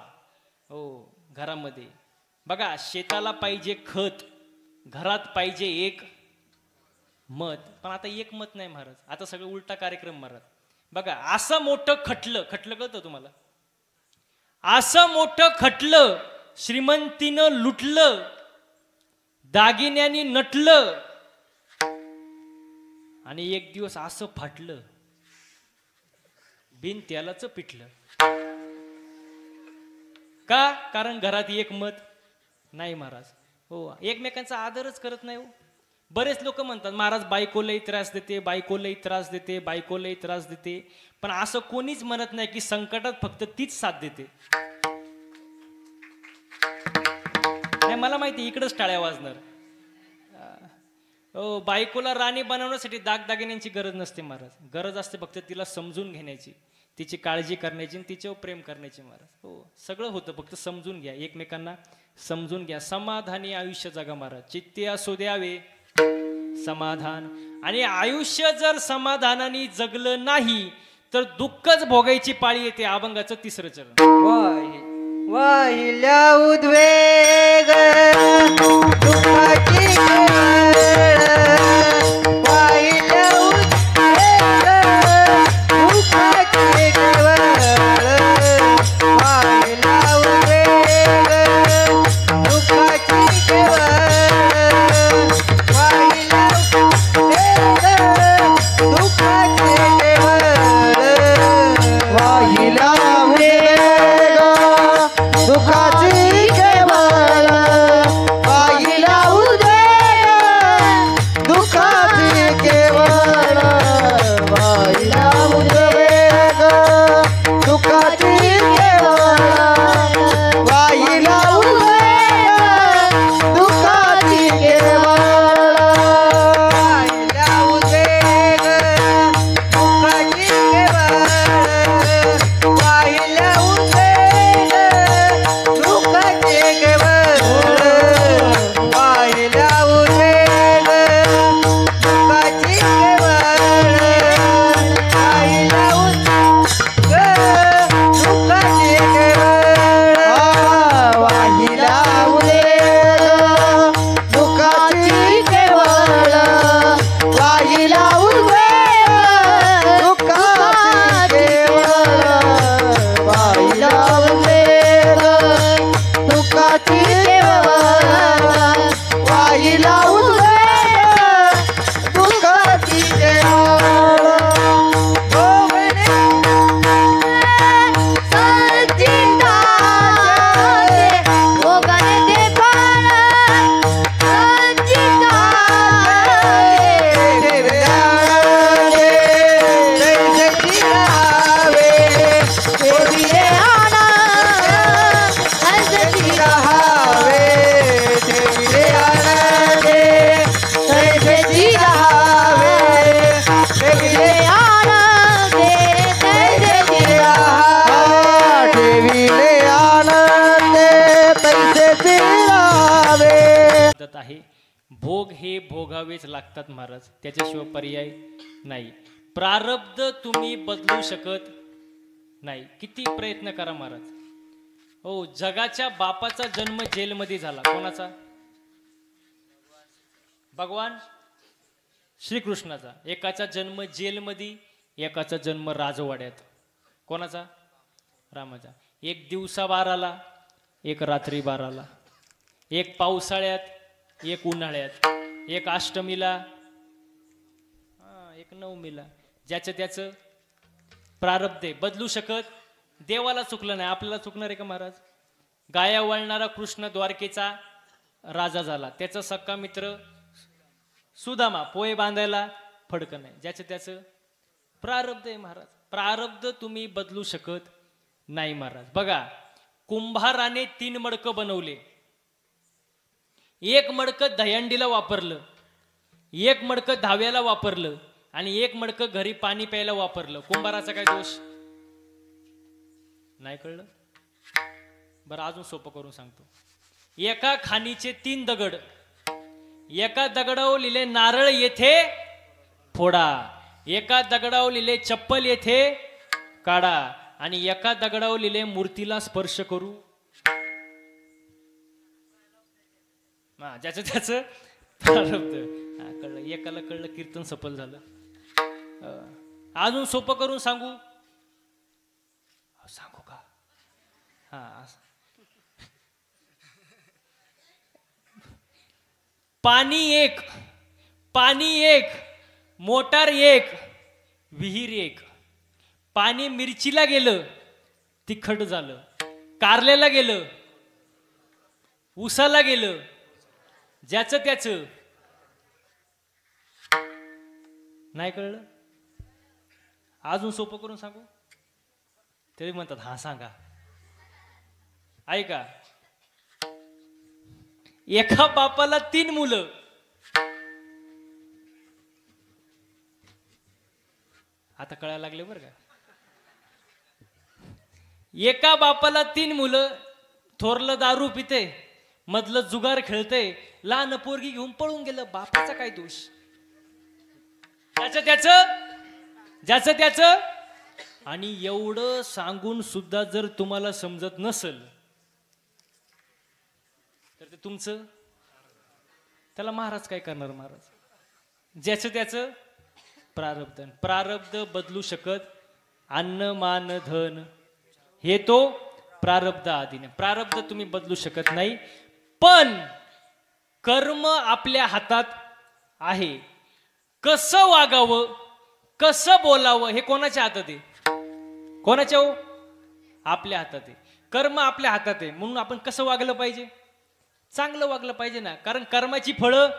हो, घरामध्ये. बघा, शेताला पाहिजे खत, घरात पाहिजे एक मत. पण आता एक मत नाही महाराज, आता सगळं उलटा कार्यक्रम महाराज. बघा, असं मोठं खटलं कळतं तुम्हाला? असं मोठं खटलं, श्रीमंतीनं लुटलं, दागिन्यांनी नटलं, आणि एक दिवस असं फाटलं, बिन त्यालाच पिटलं. का? कारण घरात एक मत नाही महाराज. हो, एकमेकांचा आदरच करत नाही. हो, बरेच लोक म्हणतात महाराज बायकोलाही त्रास देते, बायकोलाही त्रास देते, बायकोलाही त्रास देते. पण असं कोणीच म्हणत नाही की संकटात फक्त तीच साथ देते. नाही, मला माहिती इकडंच टाळ्या वाजणार. बायकोला राणी बनवण्यासाठी दागदागिन्यांची गरज नसते महाराज. गरज असते फक्त तिला समजून घेण्याची, तिची काळजी करण्याची आणि तिच्यावर प्रेम करण्याची महाराज. हो, सगळं होतं, फक्त समजून घ्या, एकमेकांना समजून घ्या. समाधानी आयुष्य जगा महाराज. चित्ते असू द्यावे समाधान. आणि आयुष्य जर समाधानाने जगलं नाही तर दुःखच भोगायची पाळी येते. अभंगाचं 3रं चरण. वाहिल्या उद्वेग दुःखाची केवळ, वाहिल्या उद्वेग दुःखाची केवळ, वाहिल्या उद्वेग दुःखाची केवळ, वाहिल्या उद्वेग दुःखाची केवळ, वाहिल्या उद्वेग दुःखाची केवळ, वाहिल्या उद्वेग दुःखाची केवळ, वाहिल्या उद्वेग दुःखाची केवळ, वाहिल्या उद्वेग दुःखाची केवळ, वाहिल्या उद्वेग दुःखाची केवळ, वाहिल्या उद्वेग दुःखाची केवळ, वाहिल्या उद्वेग दुःखाची केवळ, वाहिल्या उद्वेग दुःखाची केवळ, वाहिल्या उद्वेग दुःखाची केवळ, वाहिल्या उद्वेग दुःखाची केवळ, वाहिल्या उद्वेग दुःखाची केवळ, वाहिल्या उद्वेग दुःखाची केवळ. आहे. भोग हे भोगावेच लागतात महाराज, त्याच्याशिवाय पर्याय नाही. प्रारब्ध तुम्ही बदलू शकत नाही, किती प्रयत्न करा महाराज. हो, जगाच्या बापाचा जन्म जेलमध्ये झाला. कोणाचा? भगवान श्रीकृष्णाचा. एकाचा जन्म जेलमध्ये, एकाचा जन्म राजवाड्यात. कोणाचा? रामाचा. एक दिवसा 12ला, एक रात्री 12ला, एक पावसाळ्यात, एक उन्हाळ्यात, एक अष्टमीला, एक नवमीला. ज्याचं त्याचं प्रारब्ध आहे, बदलू शकत. देवाला चुकलं नाही, आपल्याला चुकणार आहे का महाराज? गाया वळणारा कृष्ण द्वारकेचा राजा झाला, त्याचा सक्का मित्र सुदामा पोहे बांधायला फडकं नाही. ज्याचं त्याचं प्रारब्ध आहे महाराज. प्रारब्ध तुम्ही बदलू शकत नाही महाराज. बघा, कुंभाराने 3 मडकं बनवले. एक मडकं दहीहंडीला वापरलं, एक मडकं धाव्याला वापरलं, आणि एक मडकं घरी पाणी प्यायला वापरलं. कुंभाराचा काय दोष? नाही कळलं? बरं, अजून सोपं करून सांगतो. एका खाणीचे 3 दगड. एका दगडावर लिहिले नारळ येथे फोडा, एका दगडावर लिहिले चप्पल येथे काढा, आणि एका दगडावर लिहिले मूर्तीला स्पर्श करू हा ज्याचं त्याचं प्रारब्ध. हा कळलं, एकाला कळलं कीर्तन सफल झालं. अजून सोपं करून सांगू सांगू का? हा पाणी एक मोटार एक विहीर एक. पाणी मिरचीला गेलं तिखट झालं, कारल्याला गेलं उसाला गेलं, ज्याचं त्याचं. नाही कळलं? अजून सोपं करून सांगू? तरी म्हणतात हा सांगा. ऐका, एका बापाला 3 मुलं. आता कळायला लागले बरं का? एका बापाला 3 मुलं. थोरलं दारू पिते, मधलं जुगार खेळते, लहान पोरगी घेऊन पळून गेलं. बापाचा काय दोष? ज्याचं त्याचं. आणि एवढं सांगून सुद्धा जर तुम्हाला समजत नसल तर ते तुमचं. त्याला महाराज काय करणार? महाराज ज्याचं त्याचं प्रारब्ध. प्रारब्ध बदलू शकत अन्न मान धन हे तो प्रारब्ध आधीने. प्रारब्ध तुम्ही बदलू शकत नाही, पण कर्म आपल्या हातात आहे. कसं वागावं, कसं बोलावं हे कोणाच्या हातात आहे? कोणाच्या? हो, आपल्या हातात आहे. कर्म आपल्या हातात आहे, म्हणून आपण कसं वागलं पाहिजे? चांगलं वागलं पाहिजे ना, कारण कर्माची फळं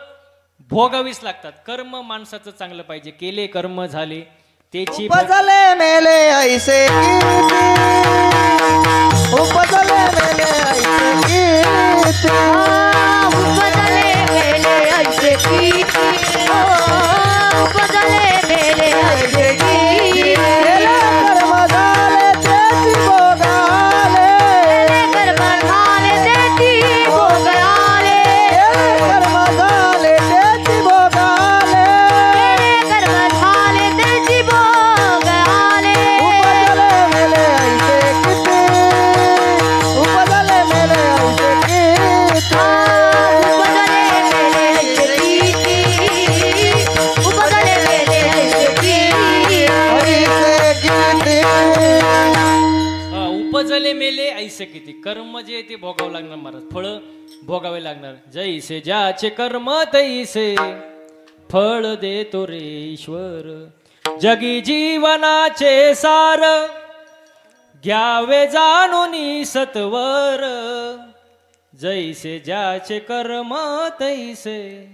भोगावीच लागतात. कर्म माणसाचं चांगलं पाहिजे. केले कर्म झाले त्याची उपजले मेले ऐसे उपजले मेले ऐसे उपजले मेले ऐसे कीर्ती, उपजले मेले ऐसे कीर्ती. कर्म झाले त्याची भोगाले, कर्म झाले त्याची भोगाले, कर्म झाले त्याची भोगाले. कर्म झाले त्याची भोगाले. उपजले मेले ऐसे किती, उपजले मेले ऐसे किती. उपजले मेले ऐसे कीर्ती, ऐसे किती. उपजले मेले ऐसे किती. कर्म जे ते भोगावं लागणार महाराज, फळ भोगावे लागणार. जैसे ज्याचे कर्म तैसे फळ देतो रे ईश्वर. जगी जीवनाचे सार घ्यावे जाणून सत्वर. जैसे ज्याचे कर्म तैसे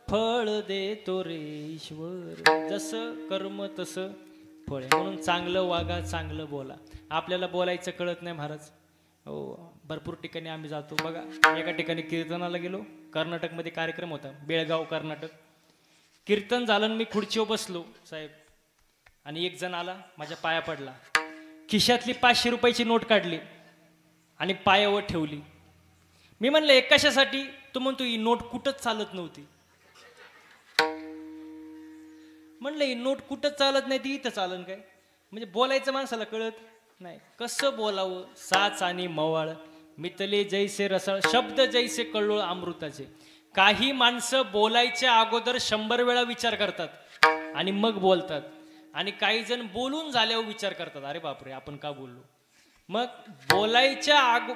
फळ देतो रे ईश्वर. जसं कर्म तसं फळ. म्हणून चांगलं वागा, चांगलं बोला. आपल्याला बोलायचं कळत नाही महाराज. हो, भरपूर ठिकाणी आम्ही जातो बघा. एका ठिकाणी कीर्तनाला गेलो, कर्नाटकमध्ये कार्यक्रम होता, बेळगाव कर्नाटक. कीर्तन झालं, मी खुर्चीवर बसलो साहेब, आणि एक जण आला, माझ्या पाया पडला. खिशातली 500 रुपयाची नोट काढली आणि पायावर ठेवली. मी म्हणलं एक कशासाठी? तो म्हणतो ही नोट कुठंच चालत नव्हती. म्हणलं ही नोट कुठंच चालत नाही, ती इथं चालन काय? म्हणजे बोलायचं माणसाला कळत नाही. कसं बोलावं? साच आणि मवाळ मितले जैसे रसाळ, शब्द जैसे कल्लोळ अमृताचे. काही माणसं बोलायच्या अगोदर 100 वेळा विचार करतात आणि मग बोलतात, आणि काही जण बोलून झाल्यावर विचार करतात, अरे बापरे आपण का बोललो. मग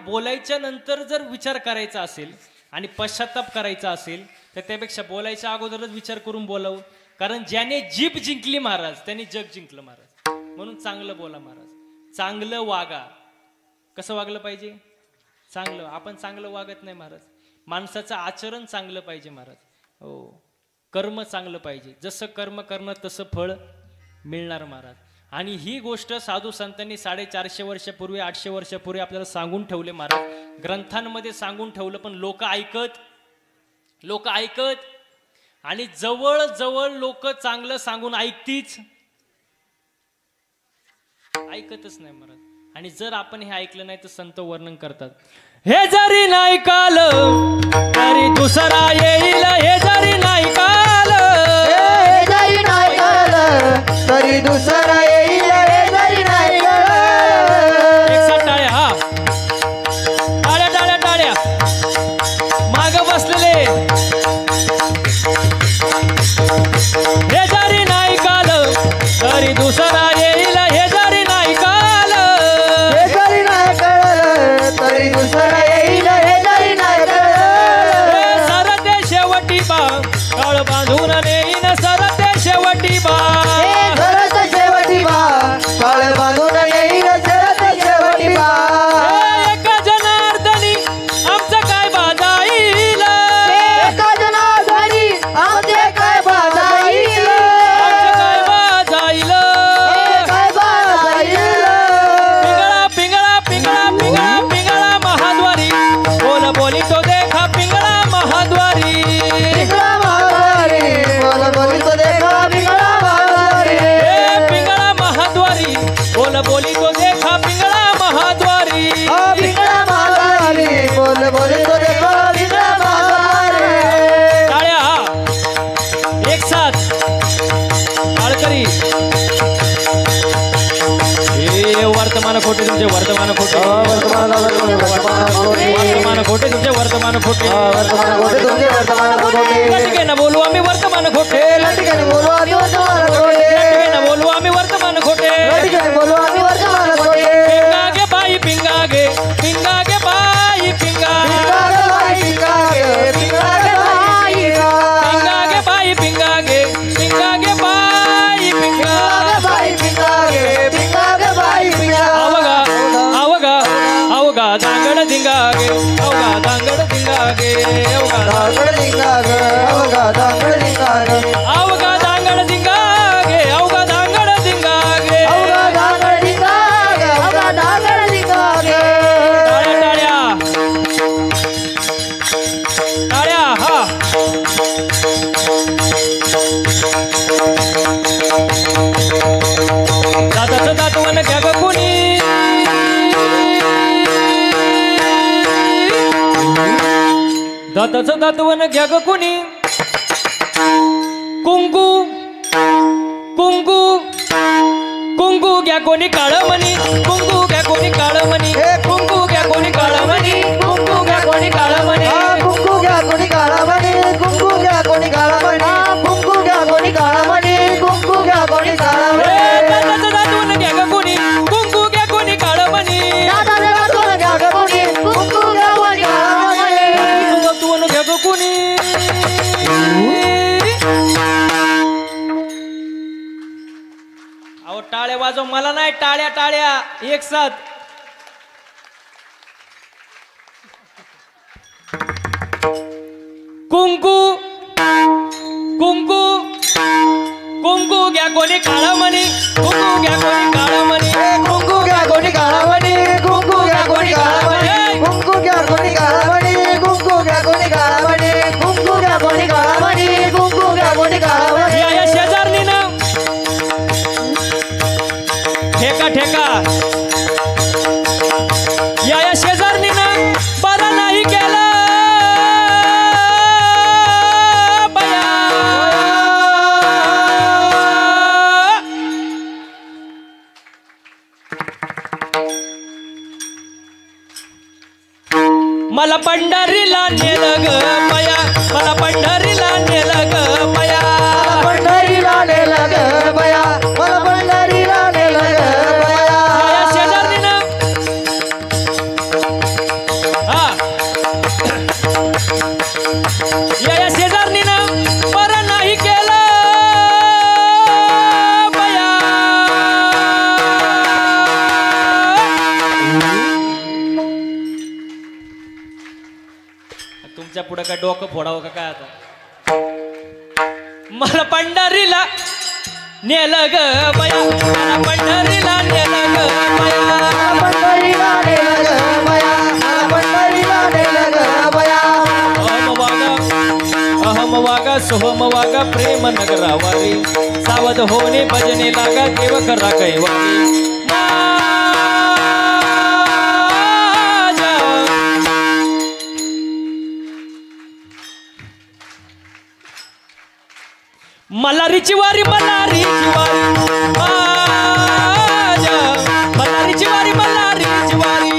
बोलायच्या नंतर जर विचार करायचा असेल आणि पश्चाताप करायचा असेल तर त्यापेक्षा बोलायच्या अगोदरच विचार करून बोलावं. कारण ज्याने जीभ जिंकली महाराज त्याने जग जिंकलं महाराज. म्हणून चांगलं बोला महाराज, चांगलं वागा. कसं वागलं पाहिजे? चांगलं. आपण चांगलं वागत नाही महाराज. माणसाचं आचरण चांगलं पाहिजे महाराज. हो, कर्म चांगलं पाहिजे. जसं कर्म करणं तसं फळ मिळणार महाराज. आणि ही गोष्ट साधू संतांनी 450 वर्षापूर्वी 800 वर्षापूर्वी आपल्याला सांगून ठेवले महाराज. ग्रंथांमध्ये सांगून ठेवलं, पण लोक ऐकत आणि जवळ जवळ लोक चांगलं सांगून ऐकतच नाही महाराज. आणि जर आपण हे ऐकलं नाही तर संत वर्णन करतात, हे जरी नाही काल तरी दुसरा येईल. हे जरी नाही काल, हे जरी नाही कळलं तरी दुसरा येईल. हे जरी नाही कळलं. एकसाथ टाळ्या. हा, टाळ्या टाळ्या टाळ्या. माग बसलेले वाली बोल बोल तो देखो बिना मारे टाळ्या हा एक साथ टाळकरी हे वर्तमान खोटे तुमचे वर्तमान खोटे वर्तमान खोटे तुमचे वर्तमान खोटे वर्तमान खोटे तुमचे वर्तमान खोटे लटके न बोलू आम्ही वर्तमान खोटे लटकन बोलो आम्ही वर्तमान खोटे लटके न बोलू आम्ही वर्तमान खोटे लटकन बोलो आम्ही वर्तमान खोटे पिंगा गे बाई पिंगा गे बाई पिंगा पिंगा गे बाई पिंगा गे पिंगा गे बाई पिंगा गे बाई पिंगा बाई पिंगा गे पिंगा गे बाई पिंगा आवगा आवगा आवगा दांगड दिंगा गे आवगा दांगड दिंगा गे आवगा दांगड दिंगा गे अवगा दांगड दिंगा गे आवगा दांगड दिंगा गे आवगा दांगड दिंगा गे अवगा दांगड दिंगा गे अवगा दांगड दिंगा गे टाळ्या टाळ्या टाळ्या हा दादाचं दातवन घ्या ग कोणी दादाचं दातवन घ्या ग कोणी कुंकू कुंकू कुंकू घ्या कोणी काळ मणी कुंकू घ्या कोणी काळ मणी कुंकू घ्या कोणी काळ मणी कुंकू घ्या कोणी काळ मणी कुंकू घ्या कोणी काळा मणी कुंकू घ्या कोणी काळा मणी कुंकू घ्या कोणी काळा मणी कुंकू घ्या कोणी काळा मणी दादाचं दातवन घ्या ग कोणी कुंकू घ्या कोणी काळ मणी दादाचं दातवन घ्या ग कोणी कुंकू घ्या कोणी काळा मणी दातवन घ्या ग कोणी अहो टाळ्या वाजव मला नाही टाळ्या टाळ्या एक साथ कुंकू कुंकू कुंकू घ्या कोणी काळा मणी कुंकू घ्या कोणी काळा मणी कुंकू घ्या कोणी काळा मणी कुंकू घ्या कोणी काळा मणी कुंकू घ्या कोणी काळा मणी कुंकू घ्या कोणी काळा मणी कुंकू घ्या कोणी काळा मणी कुंकू घ्या कोणी काळा मणी या शेजारणीनं ठेका ठेका या शेजारणीनं बरं नाही केलं बया मला पंढरीला नेलं ग बया मला पंढरीला नेलं ग बया पंढरीला नेलं ग बया मला पंढरीला नेलं ग बया या शेजारणीनं हा या शेजारणीनं बरं नाही केलं बया तुमच्या पुढे काय डोकं फोडावं का काय आता मला पंढरीला नेलं ग बया मला पंढरीला नेलं ग बया पंढरीला नेलं ग बया मला पंढरीला नेलं ग बया अहम वागा सोहम वागा प्रेम नगरावारी सावध होणे भजने लागा देव करा कैवारी मल्हारीची वारी मल्हारीची वारी माझ्या मल्हारीची वारी मल्हारीची वारी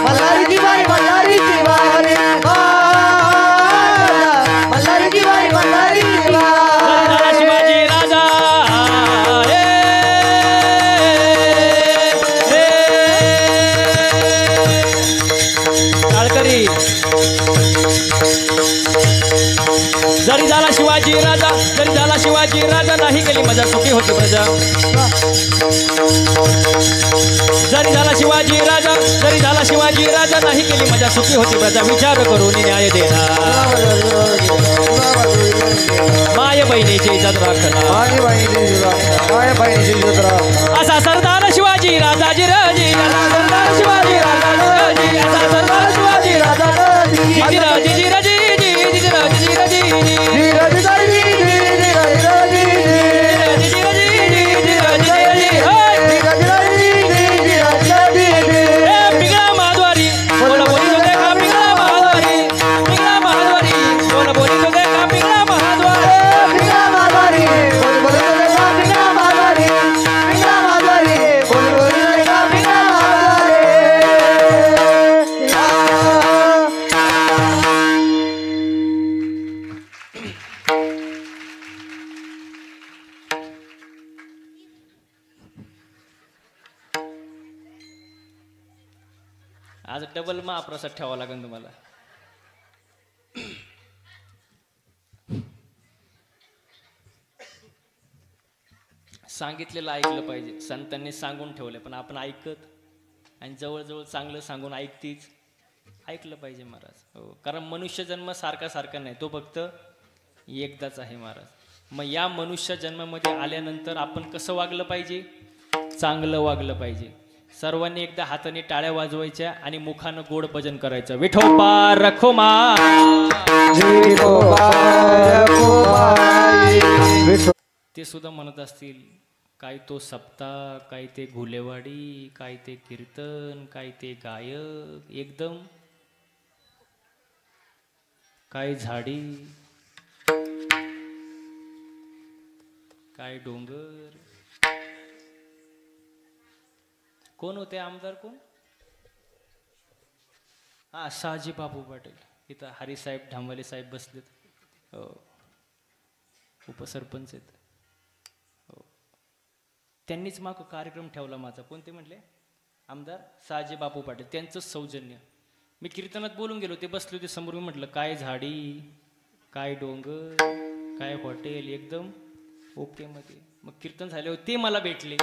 मल्हारीची वारी मल्हारीची वारी मल्हारीची वारी मल्हारीची वारी शिवाजी राजा टाळकरी जरी झाला शिवाजी राजा जरी झाला शिवाजी राजा नाही केली मजा सुखी होती प्रजा जरी झाला शिवाजी राजा जरी झाला शिवाजी राजा नाही केली मजा सुखी होती प्रजा विचार करून न्याय देणार माय बहिणीची इज्जत राखणार असा सरदार शिवाजी राजाजी राजी असा सरदार शिवाजी राजाजी राजी असा सरदार शिवाजी राजाजी राजी राजी आज डबल महाप्रसाद ठेवावा लागेल तुम्हाला. सांगितलेलं ऐकलं पाहिजे. संतांनी सांगून ठेवलं पण आपण ऐकत आणि जवळजवळ चांगलं सांगून ऐकलं पाहिजे महाराज. हो, कारण मनुष्य जन्म सारखा नाही, तो फक्त एकदाच आहे महाराज. मग या मनुष्य जन्मामध्ये आल्यानंतर आपण कसं वागलं पाहिजे? चांगलं वागलं पाहिजे. सर्वांनी एकदा हाताने टाळ्या वाजवायच्या आणि मुखानं गोड भजन करायचं. विठोबा रखोमा, ते सुद्धा म्हणत असतील. काय तो सप्ताह, काय ते घुलेवाडी, काय ते कीर्तन, काय ते गायक, एकदम काय झाडी, काय डोंगर. कोण होते आमदार? कोण? हा, शहाजी बापू पाटील. इथं हरिसाहेब ढामले साहेब बसलेत. हो, उपसरपंच आहेत. हो, त्यांनीच माग कार्यक्रम ठेवला माझा. कोणते म्हटले? आमदार शहाजी बापू पाटील. त्यांचंच सौजन्य. मी कीर्तनात बोलून गेलो, ते बसले होते समोर. मी म्हटलं काय झाडी, काय डोंगर, काय हॉटेल, एकदम ओके मध्ये. मग कीर्तन झाल्यावर ते मला भेटले.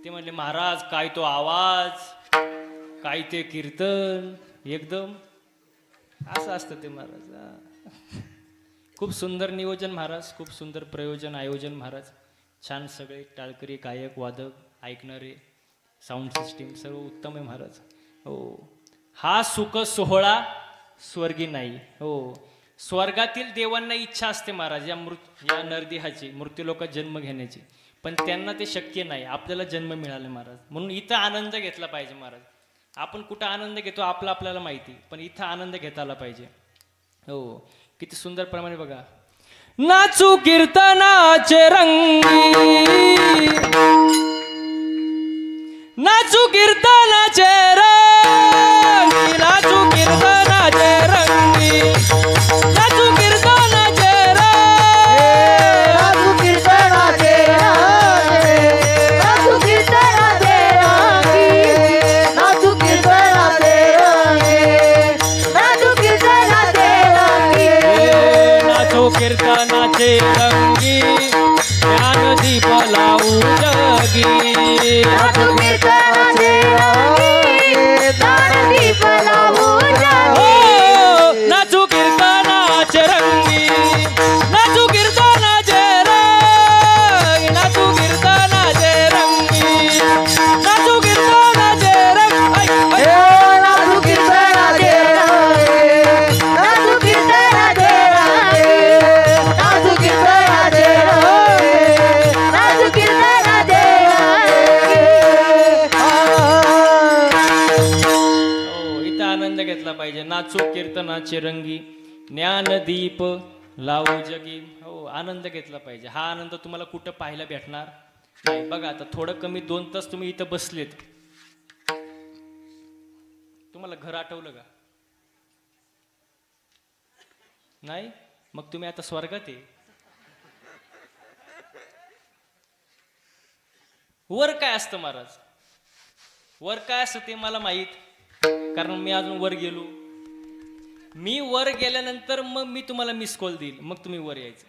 ते म्हणले महाराज काय तो आवाज, काय ते कीर्तन, एकदम असं असतं ते महाराज. खूप सुंदर नियोजन महाराज, खूप सुंदर प्रयोजन आयोजन महाराज. छान सगळे टाळकरी, गायक, वादक, ऐकणारे, साऊंड सिस्टीम सर्व उत्तम आहे महाराज. हो, हा सुख सोहळा स्वर्गी नाही. हो, स्वर्गातील देवांना इच्छा असते महाराज या नरदेहाची, मृत्यूलोकात जन्म घेण्याची, पण त्यांना ते शक्य नाही. आपल्याला जन्म मिळाले महाराज, म्हणून इथं आनंद घेतला पाहिजे महाराज. आपण कुठं आनंद घेतो आपल्याला माहिती, पण इथं आनंद घेता आला पाहिजे. हो, किती सुंदर प्रमाणे बघा. नाचू कीर्तनाचे रंगी, नाचू कीर्तनाचे रंगी, नाचू कीर्तनाचे रंगी, नाचू कीर्तनाचे रंगी, नाचू कीर्तनाचे रंगी, नाचू कीर्तनाचे रंगी, नाचू कीर्तनाचे रंगी, नाचू कीर्तनाचे रंगी, नाचो कीर्तनाचे रंगी, ज्ञानदीप लावू जगी. नाचू कीर्तनाचे रंगी, ज्ञानदीप लावू जगी. नाचू कीर्तनाचे रंगी, नाचू कीर्तनाचे रंगी, नाचू कीर्तनाचे रंगी, नाचू कीर्तनाचे रंगी. नाचू कीर्तनाचे रंगी, नाचू कीर्तनाचे रंगी, नाचू कीर्तनाचे रंगी, नाचू कीर्तनाचे रंगी. हो, इथं आनंद घेतला पाहिजे. नाचू कीर्तनाचे रंगी, ज्ञानदीप लावू जगी. हो, आनंद घेतला पाहिजे. हा आनंद तुम्हाला कुठं पाहायला भेटणार नाही. बघा आता थोडं कमी 2 तास तुम्ही इथं बसलेत, तुम्हाला घर आठवलं का? नाही? मग तुम्ही आता स्वर्गात आहे. वर काय असतं महाराज? वर काय असतं ते मला माहीत, कारण मी अजून वर गेलो. मी वर गेल्यानंतर मग मी तुम्हाला मिस कॉल देईल, मग तुम्ही वर यायचं.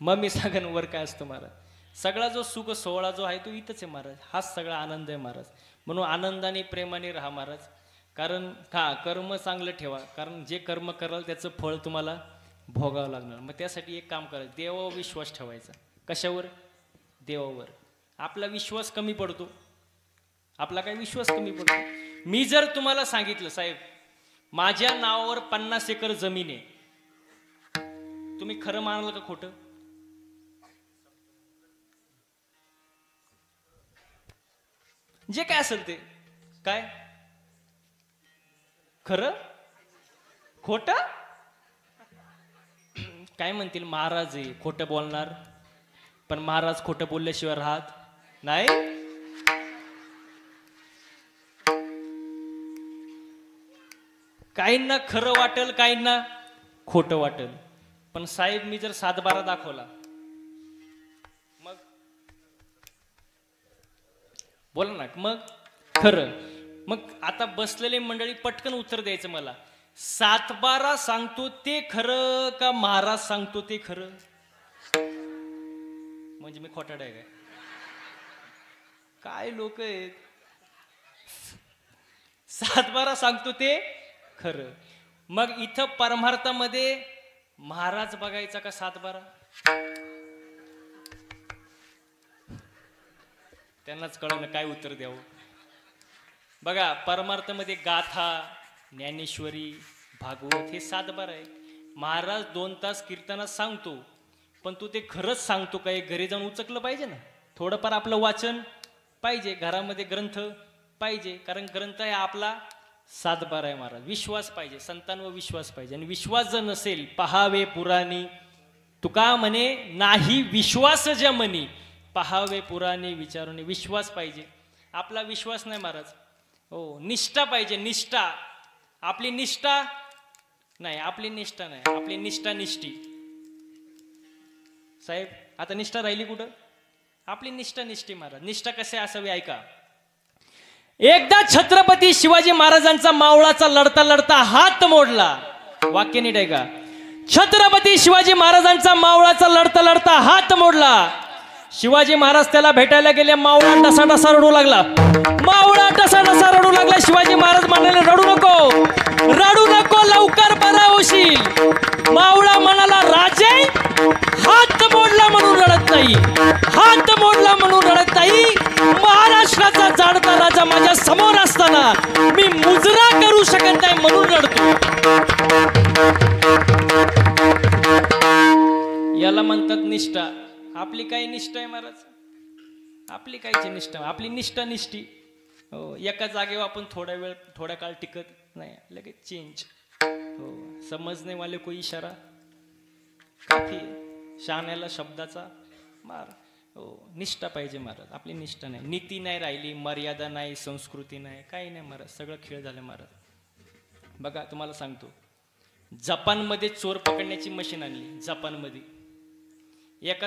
मग मी सांगेन वर काय असतं महाराज. सगळा जो सुख सोहळा जो आहे तो इथंच आहे महाराज. हाच सगळा आनंद आहे महाराज. म्हणून आनंदाने प्रेमाने राहा महाराज. कारण कर्म चांगलं ठेवा, कारण जे कर्म कराल त्याचं फळ तुम्हाला भोगावं लागणार. मग त्यासाठी एक काम करायचं, देवावर विश्वास ठेवायचा. कशावर? देवावर. आपला विश्वास कमी पडतो, आपला काय विश्वास कमी पडतो. मी जर तुम्हाला सांगितलं साहेब माझ्या नावावर 50 एकर जमीन आहे, तुम्ही खरं मानाल का खोटं? जे काय असेल ते काय खरं खोटं? काय म्हणतील महाराज आहे खोटं बोलणार, पण महाराज खोटं बोलल्याशिवाय राहत नाही. काहींना खरं वाटेल, काहींना खोटं वाटेल, पण साहेब मी जर 7-12 दाखवला मग बोला ना, मग खरं. मग आता बसलेले मंडळी पटकन उत्तर द्यायचं मला. 7-12 सांगतो ते खरं का महाराज सांगतो ते खरं? म्हणजे मी खोटाड आहे काय लोक आहेत. 7-12 सांगतो ते खरं. मग इथं परमार्थामध्ये महाराज बघायचा का 7-12? त्यांनाच कळलं काय उत्तर द्यावं. बघा परमार्थामध्ये गाथा, ज्ञानेश्वरी, भागवत हे 7-12 आहे. महाराज 2 तास कीर्तनात सांगतो, पण तू ते खरंच सांगतो काय? घरी जाऊन उचकलं पाहिजे ना. थोडंफार आपलं वाचन पाहिजे, घरामध्ये ग्रंथ पाहिजे, कारण ग्रंथ आहे आपला 7-12 आहे महाराज. विश्वास पाहिजे, संतांवर विश्वास पाहिजे. आणि विश्वास जर नसेल, पहावे पुराणी. तुका म्हणे नाही विश्वास ज्या म्हणी, पहावे पुराणे विचारून. विश्वास पाहिजे. आपला विश्वास नाही महाराज. हो, निष्ठा पाहिजे. निष्ठा. आपली निष्ठा नाही, आपली निष्ठा नाही, आपली निष्ठा निष्ठी. साहेब आता निष्ठा राहिली कुठं? आपली निष्ठा निष्ठी महाराज. निष्ठा कसे असावी ऐका. एकदा छत्रपती शिवाजी महाराजांचा मावळाचा लढता लढता हात मोडला. वाक्य नीट आहे का? छत्रपती शिवाजी महाराजांचा मावळाचा लढता लढता हात मोडला. शिवाजी महाराज त्याला भेटायला गेले. मावळा डसा डसा रडू लागला. मावळा डसा डसा रडू लागला. शिवाजी महाराज म्हणाले रडू नको, रडू नको, लवकर बरा होशील. मावळा म्हणाला राजे हात मोडला म्हणून रडत नाही, हात मोडला म्हणून रडत नाही. महाराष्ट्राचा जाणता राजा माझ्या समोर असताना मी मुजरा करू शकत नाही म्हणून रडतो. याला म्हणतात निष्ठा. आपली काय निष्ठा आहे महाराज? आपली कायची निष्ठा? आपली निष्ठा निष्ठी. हो, एका जागेवर आपण थोड्या काळ टिकत नाही, लगेच चेंज. हो, समजने वाले कोई इशारा काफी आहे. शहाण्याला शब्दाचा मार. हो, निष्ठा पाहिजे महाराज. आपली निष्ठा नाही, नीती नाही राहिली, मर्यादा नाही, संस्कृती नाही, काही नाही महाराज. सगळं खेळ झालं महाराज. बघा तुम्हाला सांगतो, जपानमध्ये चोर पकडण्याची मशीन आणली. जपानमध्ये एका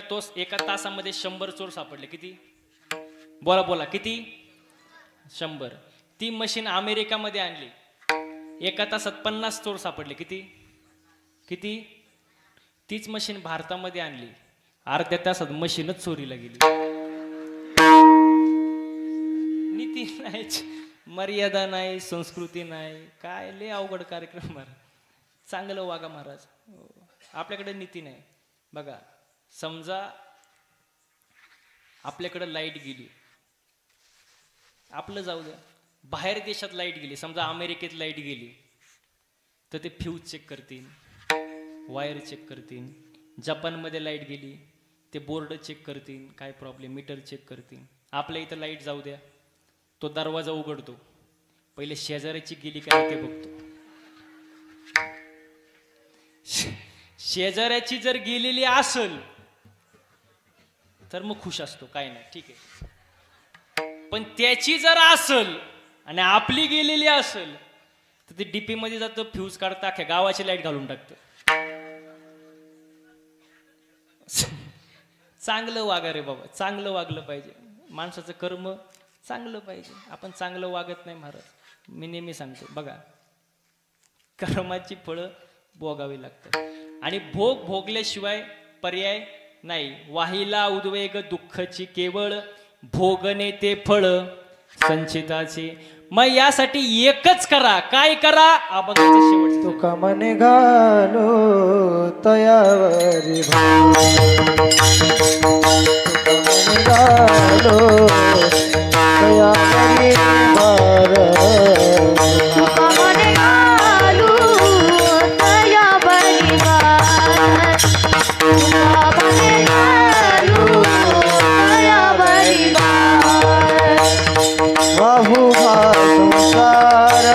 तासामध्ये 100 चोर सापडले. किती? बोला बोला किती? 100. ती मशीन अमेरिकामध्ये आणली. एका तासात 50 चोर सापडले. किती? किती? तीच मशीन भारतामध्ये आणली. अर्ध्या तासात मशीनच चोरीला गेली. नीती नाही, मर्यादा नाही, संस्कृती नाही, काय लय अवघड कार्यक्रम महाराज. चांगलं वागा महाराज. आपल्याकडे नीती नाही. बघा समजा आपल्याकडे लाईट गेली, आपलं जाऊ द्या, बाहेर देशात लाईट गेली, समजा अमेरिकेत लाईट गेली, तर ते फ्यूज चेक करतील, वायर चेक करतील. जपानमध्ये लाईट गेली, ते बोर्ड चेक करतील, काय प्रॉब्लेम, मीटर चेक करतील. आपल्या इथं लाईट जाऊ द्या, तो दरवाजा उघडतो, पहिले शेजाऱ्याची गेली काय ते बघतो. शेजाऱ्याची जर गेलेली असेल तर मग खुश असतो, काय नाही, ठीक आहे. पण त्याची जर असेल आणि आपली गेलेली असेल तर ते डीपी मध्ये जातं, फ्यूज काढतं, अख्ख्या गावाची लाईट घालून टाकतं. चांगलं वागा रे बाबा, चांगलं वागलं पाहिजे. माणसाचं कर्म चांगलं पाहिजे. आपण चांगलं वागत नाही महाराज. मी नेहमी सांगतो बघा, कर्माची फळं भोगावी लागतात आणि भोग भोगल्याशिवाय पर्याय नाही. वाहिला उद्वेग दुःखाची केवळ भोगणे ते फळ संचिताचे. मग यासाठी एकच करा. काय करा? अभंगाचं शेवट. तुका मने घालो तयावरी मने घालो तयावरी भार. तुका मने घालू तयावरी भार. तुका मने घालू तयावरी भार. वाहू संसार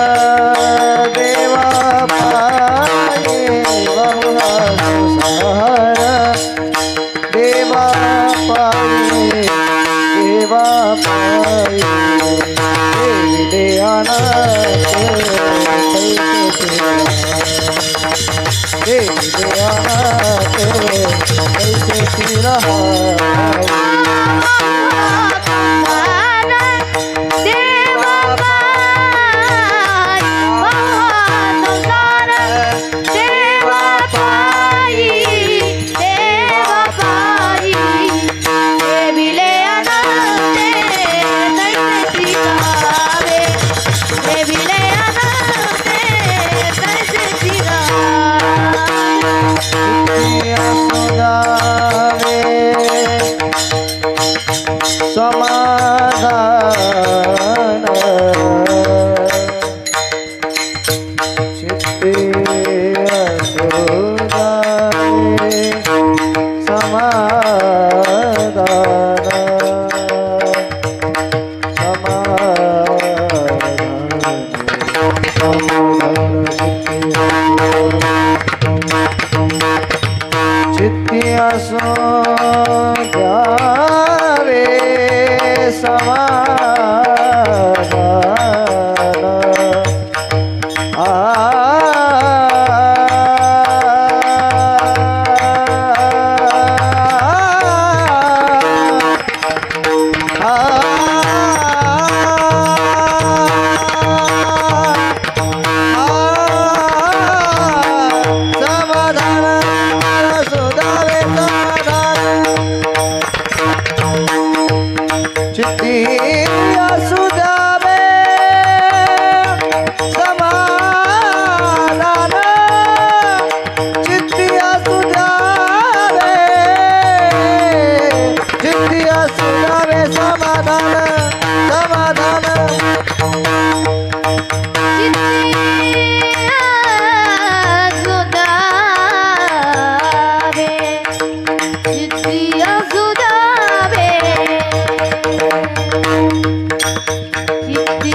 देवा पाये. वाहू संसार देवा पाये. देवा पाये देवाना देवा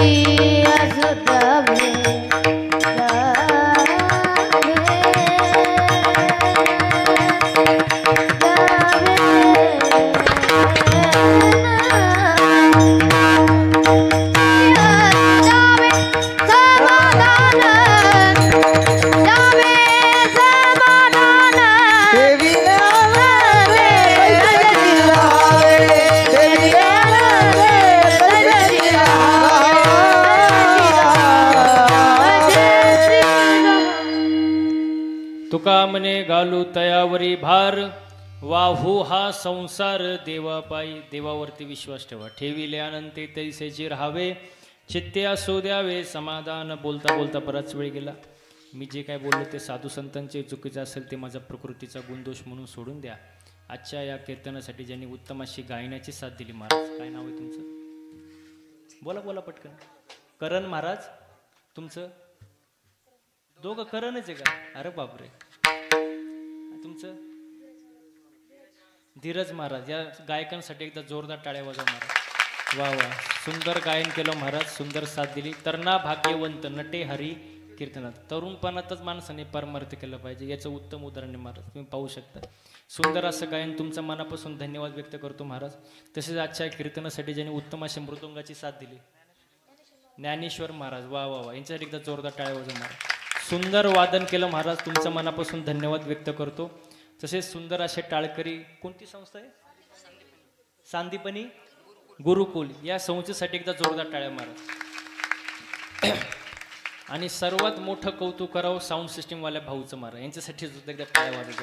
असू द्यावे देवी लावे पैदली लावे देवी लावे पैदली तुका म्हणे घालू तयावरी भार वाहू हा संसार देवापायी. देवावरती विश्वास ठेवा. ठेविले अनंते तैसेची राहावे चित्ते असू द्यावे समाधान. बोलता बोलता बराच वेळ गेला. मी जे काय बोललो ते साधू संतांचे चुकीचं असेल ते माझा प्रकृतीचा गुणदोष म्हणून सोडून द्या. आजच्या या कीर्तनासाठी ज्यांनी उत्तम अशी गायनाची साथ दिली. महाराज काय नाव आहे तुमचं? बोला बोला पटकन. करण महाराज तुमचं? दोघं करणच आहे का? अरे बापरे. तुमचं? धीरज महाराज. या गायकांसाठी एकदा जोरदार टाळ्या वाजवा महाराज. वा वा, सुंदर गायन केलं महाराज, सुंदर साथ दिली. तरणा भाग्यवंत नटे हरी कीर्तनात. तरुणपणातच माणसाने परमार्थ केलं पाहिजे याचं उत्तम उदाहरण आहे महाराज. तुम्ही पाहू शकता. सुंदर असं गायन. तुमचं मनापासून धन्यवाद व्यक्त करतो महाराज. तसेच आजच्या कीर्तनासाठी ज्यांनी उत्तम अशी मृदुंगाची साथ दिली ज्ञानेश्वर महाराज. वा वा वा, यांच्यासाठी एकदा जोरदार टाळ्या वाजवा महाराज. सुंदर वादन केलं महाराज. तुमचं मनापासून धन्यवाद व्यक्त करतो. तसेच सुंदर असे टाळकरी. कोणती संस्था आहे? सांदीपनी गुरुकुल. या संस्थेसाठी एकदा जोरदार टाळ्या महाराज. आणि सर्वात मोठं कौतुक करावं साऊंड सिस्टीमवाल्या भाऊचं महाराज. यांच्यासाठी सुद्धा एकदा टाळ्या वाजवतो.